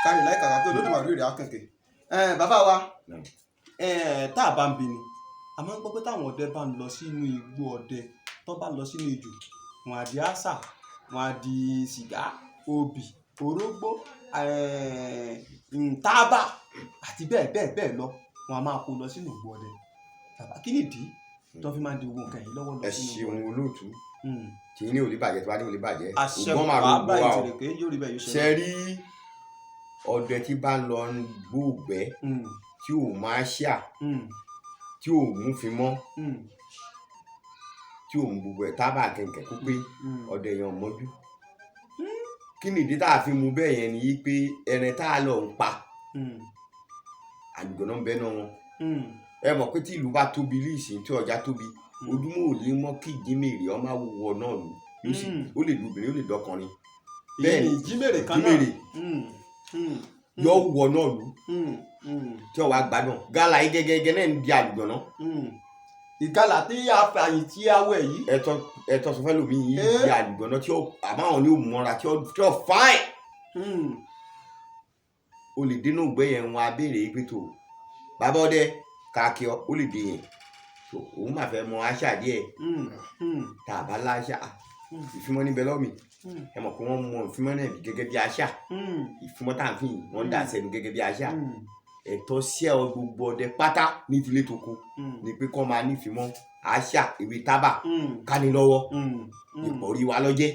kárí láì kàkà pé olódùmarè rẹ̀ akẹ́kẹ́ bàbá wa tá a bá ń bi ni a máa ń gbọ́ pé táwọn ọdẹ bá ń lọ sínú igbó ọdẹ tó bá ń lọ sínú ijù wọn á di àṣà wọn á di sìgá obì orógbó tábà àti bẹ́ẹ̀ bẹ́ẹ̀ bẹ́ẹ̀ lọ wọn a máa kó lọ sínú igbó ọdẹ bàbá kí nìdí tó fi máa ń di owó nǹkan yìí lọ́wọ́ lọ sínú igbó ọdẹ. ẹ ṣeun olóòtú tí ní òlì bàjẹ́ tó bá ní òlì bàjẹ́ ògbọ́n máa ló gbọ́ wa o ṣe rí ọdẹ tí bá ń lọ gbóògbẹ́ tí ò máa ṣà tí ò mú fi mọ́ tí ò mú gbogbo ẹ̀ tábà kẹ̀kẹ́ kó pé ọdẹ yẹn mọ́jú kí nìdí tá a fi mú bẹ́ẹ̀ yẹn ni pé ẹran tá a lọ ń pa àgbọ̀nà ń bẹ́ náà wọn ẹ mọ̀ pé tí ìlú bá tóbi rí ìsìn tí ọjà tóbi ojúmọ́ ò lè mọ́ kí ìjímèrè ọmọ àwòwọ náà lù ó lè lu obìnrin ó lè dọkùnrin bẹ́ẹ̀ ni ìjímèrè kan náà yọ wọ náà lù tí ọwọ́ àgbàdàn gálà yìí gẹ́gẹ́ náà ń di àlùjọ̀nà. ìgalà tí a fàyè tí a wẹ̀ yìí. ẹ̀tọ́ sọ fẹ́ lómi yìí di àlùjọ̀nà tí àmọ́ àwọn ni ó mọ́ra tí ó fáìn. o lè dénú ògbẹ́ yẹn wọn abéèrè pé tó bàbá ọdẹ káàkiri ó lè dé yẹn òun máa fẹ́ mọ àṣà díẹ̀ tá a bá láṣà ìfimọ́ níbẹ̀ lọ́mì ẹ mọ̀ pé wọ́n mọ ìfimọ́ náà gẹ́gẹ́ bí àṣà ìfimọ́ tá à ń fi wọ́n dà sẹ́nu gẹ́gẹ́ bí àṣà ẹ̀tọ́ sí ẹ gbogbo ọdẹ pátá ní ìdílé tó kù ni pé kọ́ máa nífimọ́ àṣà ìwé tábà kání lọ́wọ́ ìpọ̀rí wa lọ́jẹ́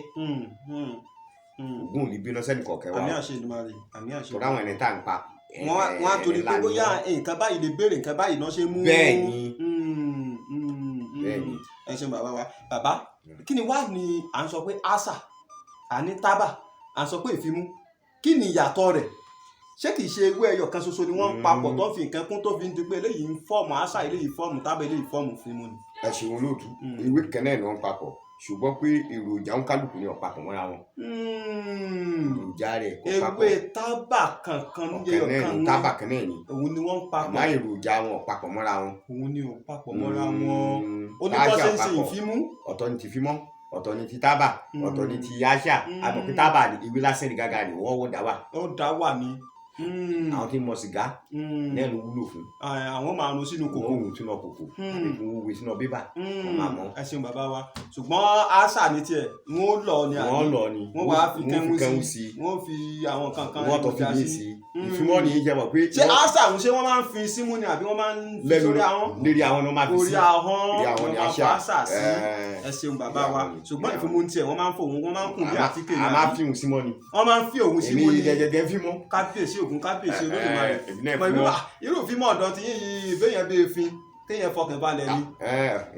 Ògún ò ní bínú sẹ́ni kọ̀ọ̀kẹ́ wa àmì àṣẹ Èdùmàrè àmì àṣẹ tó dáwọn ẹni tá à ń pa wọ́n á torí pé bóyá nǹkan báyìí lè béèrè nǹkan báyìí náà ṣe mú. bẹ́ẹ̀ni ẹ ṣe bàbá wa bàbá kí ni wá ní à ń sọ pé àṣà àní tábà à ń sọ pé ìfimú kí ni ìyàtọ̀ rẹ̀ ṣé kìí ṣe ewé ẹyọ kan ṣoṣo ni wọ́n ń papọ̀ tó fi nǹkan kún tó fi ń di pé eléyìí ń fọ́ọ̀mù àṣà eléyìí fọ́ọ̀mù tábà eléyìí fọ́ọ̀mù ìfimú ni. ẹ ṣeun olóòtú ewé kẹ́nẹ́ ni wọ́n papọ̀ ṣùgbọ́n pé èròjà ń kálukú ní ọ̀pápọ̀ mọ́ra wọn. èròjà rẹ̀ kò papọ̀. ewé tábà kankan ní ẹyọ kan ní tábà kan náà ni. òun ni wọ́n ń papọ̀. àmọ́ èròjà wọn ọ̀pápọ̀ mọ́ra wọn. òun ni ò papọ̀ mọ́ra wọn. oníbọ̀sẹ̀ ń ṣe ìfimú. ọ̀tọ̀ ni ti fímọ́ ọ̀tọ̀ ni ti tábà ọ̀tọ̀ ni ti àṣà àmọ́ pé tábà ìwé lásán ni gàgà ni wọ́n dá wà. ó dá wà ní. àwọn tí ń mọ sìgá náà ló wúlò fún. àwọn máa rún sínú kòkó. wọ́n rún sínú kòkó àbí kí wọ́n wé sínú bébà. wọ́n máa mọ́. ẹ ṣeun bàbá wa ṣùgbọ́n àṣà ní tiẹ̀ wọ́n lọ ni àbí wọ́n wá fi kẹ́hún sí wọ́n fi àwọn kankan wọ́n tọ́ fi yé sí ìfimọ́ ni jẹ́ mọ̀ pé. ṣé àṣà ń ṣe wọ́n máa ń fi símú ni àbí wọ́n máa ń fi sórí ahọ́n. lérí ahọ́n ni wọ́n máa fi sí. orí ahọ́n ni wọ́n máa fa àṣà sí. ẹ ṣeun bàbá wa ṣùgbọ́n ìfimú ń tiẹ̀ wọ́n máa ń fòun wọ́n máa ń kùn bí àtíkè a máa fi òun símọ́ ni. wọ́n máa ń fi òun símọ́ ni. èmi gẹ́gẹ́ fi mọ́. kábíyèsí ògún kábíyèsí olódùmarè. irú ìfimọ́ ọ̀dọ́ ti yín yìí béèyàn bẹ́ẹ̀ fi kéèyàn fọkàn balẹ̀ ni.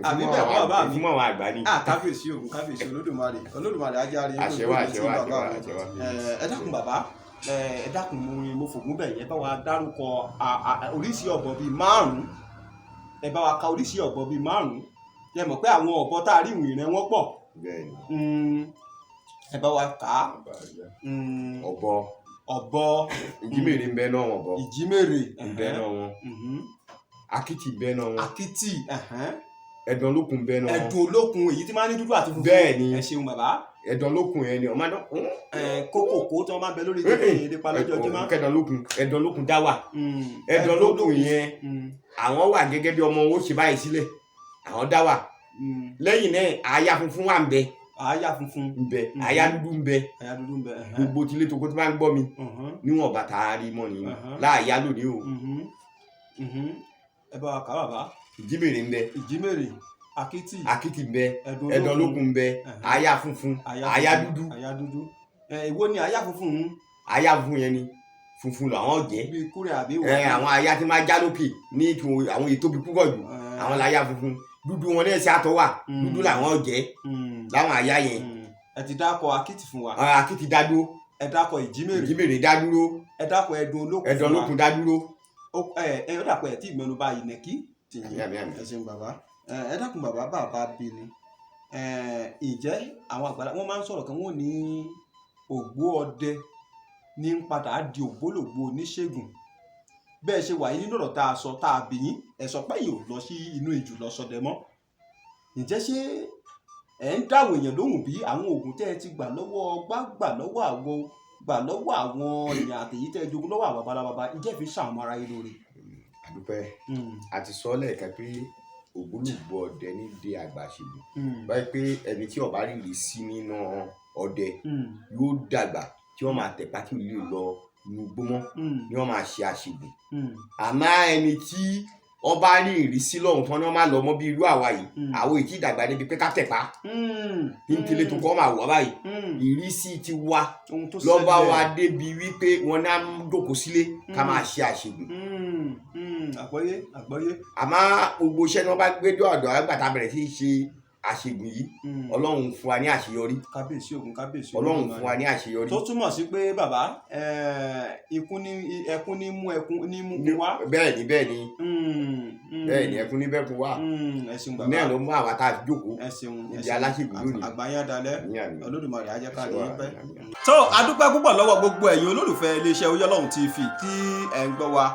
àbí bẹ́ẹ̀ kọ́ bàbá mi. ìfimọ́ àwọn àgbà ni. kábíyèsí ògún kábíyèsí olódùmarè ajáre. àṣẹwà ẹ dákun bàbá ẹ dákun mo fògún bẹ̀ yẹn bá wa dárúkọ oríṣi ọ̀bọ bíi márùn-ún ẹ bá wa ka oríṣi ọ̀bọ bíi márùn-ún ẹ mọ̀ pé àwọn ọ̀bọ tá a rí ìwìn rẹ̀ wọ́n pọ̀ ẹ bá wa kà á. ọ̀bọ ìjímèrè ń bẹ náà wọn bọ. ìjímèrè ń bẹ náà wọn. akitì ń bẹ náà wọn. akitì ẹ̀dùn olókun ń bẹ náà wọn. ẹ̀dùn olókun èyí tí máa ń ní dúdú àti funfun. bẹ́ẹ̀ ni ẹ ṣeun bàbá. ẹ̀dùn olókun yẹn ni ọmọ dán. kókòkó tí wọ́n máa ń bẹ lórí kékeré èdè pa lọ́jọ́ jimá. ẹ̀dùn olókun dá wà. ẹ̀dùn olókun yẹn àwọn wà gẹ́gẹ́ bí ọmọ owó ṣe báyìí sílẹ̀ àwọn dá wà. lẹ́yìn náà àyà funfun wà ń bẹ. àyà funfun ń bẹ àyà dúdú ń bẹ. àyà dúdú ń bẹ. gbogbo tilé tó kó tó máa ń gbọ́ mi níwọ̀n bàtà rí mọ́ nìyí láàyà lónìí o. ẹ bá wa kà bàbá. ìjímèrè ń bẹ. ìjímèrè akitì ń bẹ ẹ̀dùn olókun ń bẹ àyà funfun àyà dúdú. àyà dúdú èwo ni àyà funfun ń. àyà funfun yẹn ni funfun làwọn jẹ. bí kúrẹ́ àbí wọ́n. àwọn àyà tí máa já lókè ní àwọn èyí tóbi púpọ̀ jù àwọn làyà funfun dúdú wọn náà ṣe àtọ wà dúdú làwọn jẹ láwọn àyà yẹn. ẹ ti dákọ akitì fún wa. akitì dádúró. ẹ dákọ ìjímèrè dádúró. ẹ dákọ ẹ̀dùn olókun dádúró. ó dàpọ̀ ẹ̀ tí ìmẹ́nubà ìnẹ́kí tì yín. ẹ ṣeun bàbá ẹ dákun bàbá bí ni ǹjẹ́ àwọn àgbàlá wọ́n máa ń sọ̀rọ̀ kan wọ́n ní ògbó ọdẹ ní ń padà di ògbólògbò oníṣègùn bẹ́ẹ̀ ṣe wà yín nínú ọ̀rọ̀ tá a sọ tá a bí yín ẹ sọ pé yìí ò lọ sí inú ìjù lọ sọdẹ mọ́ ǹjẹ́ ṣé ẹ̀ ń dáwọ̀ èèyàn lóhùn bí àwọn oògùn tẹ́ ẹ ti gbà lọ́wọ́ gbà lọ́wọ́ àwọn èèyàn àtẹ̀yí tẹ́ ẹ jogún lọ́wọ́ àwọn babalaba ǹjẹ́ fi ṣàwọn ara yín lóore. àdúpẹ́ àti sọ lẹ́ẹ̀kan pé ògbólógbò ọdẹ ní dé àgbàṣèlú báyìí pé ẹni tí ọba rírì sí nínú ọdẹ yóò dàgbà tí wọ́n máa tẹ̀pá kí ilé lọ inú gbómọ́ ni wọ́n máa ṣe àṣègùn àmọ́ ẹni tí ọba rí ìrísí lọ́hùn tán ni wọ́n máa lọ mọ́ bí irú àwa yìí àwọn èkì ìdàgbà débi pé ká tẹ̀pá ní tẹ́lẹ tó kọ́ máa wọ̀ báyìí ìrísí ti wá lọ́ba wa débi wípé wọ́n náà jókòó sílé ká máa ṣe àṣègùn. àgbọ́yé. àmọ́ gbogbo iṣẹ́ ni wọ́n bá gbé dé ọ̀dọ̀ àgbàtà bẹ̀rẹ̀ sí í ṣe àṣègùn yìí ọlọ́run fún wa ní àṣeyọrí. kábíyèsí ògún kábíyèsí ọlọ́run fún wa ní àṣeyọrí. tó túmọ̀ sí pé bàbá ẹkún ní mú wá. bẹ́ẹ̀ ni ẹkún ní bẹ́ẹ̀kún wá. ẹ̀sìn bàbá náà ló mú àwa tá a jókòó ìdí aláṣègùn lónìí. àgbáyé dalẹ̀ olódùmarè á jẹ́ ká lè pẹ́. tó adúpẹ́ púpọ̀ lọ́wọ́ gbogbo ẹ̀yin olólùfẹ́ iléeṣẹ́ Oyèọlọ́run TV tí ẹ̀ ń gbọ́ wa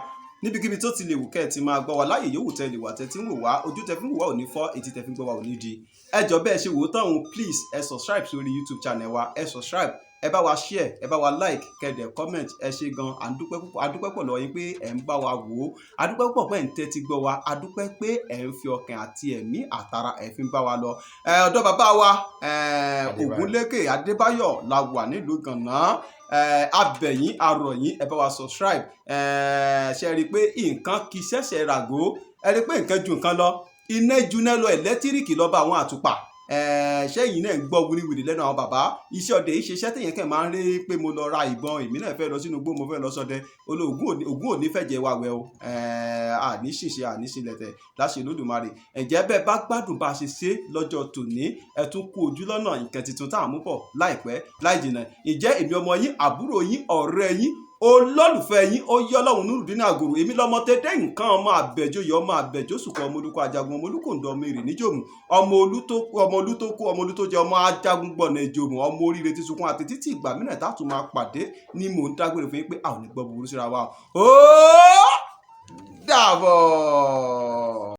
níbikíbi tó ti lè wù kẹ́ ẹ̀ ti máa gbọ́ wa láyè yòówù tẹ́ lè wà tẹ́ tí ń wò wá ojú tẹ́ fi ń wò wá ò ní fọ́ etí tẹ́ fi ń gbọ́ wá ò ní di ẹ jọ̀ọ́ bẹ́ẹ̀ ṣe wò ó tán òun please ẹ subscribe sórí YouTube channel wa ẹ subscribe ẹ bá wa share ẹ bá wa like kẹ́dẹ̀ comment ẹ ṣe gan adúpẹ́ pọ̀ lọ́wọ́ yín pé ẹ̀ ń bá wa wò ó adúpẹ́ pọ̀ pé ẹ̀ ń tẹ́tí gbọ́ wa adúpẹ́ pé ẹ̀ ń fi ọkàn àti ẹ̀mí àtara ẹ̀ fi ń bá wa lọ ọ̀dọ̀ bàbá wa Ògúnlékè Adébáyọ̀ la wà nílùú Gànná abẹ̀yìn arọ̀yìn ẹ bá wa subscribe ṣe rí i pé nǹkan kì í ṣẹ̀ṣẹ̀ ràgó ẹ rí i pé nǹkan ju nǹkan lọ iná juná lọ ẹ̀lẹ́tíríkì lọ bá àwọn àtùpà ṣẹ́yìn náà ń gbọ́ wíríwíri lẹ́nu àwọn bàbá iṣẹ́ ọdẹ yìí ṣiṣẹ́ tẹ̀yìn kẹ́ máa ń rí pé mo lọ ra ìbọn èmi náà fẹ́ lọ sínú igbó mo fẹ́ lọ sọdẹ Ògún ò ní fẹ́ jẹ́ wa wẹ̀ o àní ṣìṣe àní ṣìlẹ̀tẹ̀ láṣẹ Olódùmarè ẹ̀jẹ̀ bẹ́ẹ̀ bá gbádùn bá a ṣe ṣe lọ́jọ́ tòní ẹ tún kú ojú lọ́nà nǹkan tuntun tá à mú bọ̀ láìpẹ́ láì jìnnà ìjẹ́ èmi ọmọ yín àbúrò yín ọ̀rẹ́ yín olólùfẹ́ yín Oyèọlọ́run Nurudeen Àgòrò èmi lọ́mọ tẹ́tẹ́ nǹkan ọmọ àbẹ̀jọyọ̀ ọmọ àbẹ̀jọ́sùkọ̀ ọmọ olùkọ́ ajagun ọmọ olùkòǹdọ̀ ọmọ èrè níjòmù ọmọ olú tó kú ọmọ olú tó jẹ ọmọ ajagun gbọ̀nà ìjòmù ọmọ oríire ti sunkún àti títí ìgbà mìíràn tá a tún máa pàdé ní mò ń dágbére fún yín pé a ò ní gbọ́ búburú síra wa ó dàbọ̀.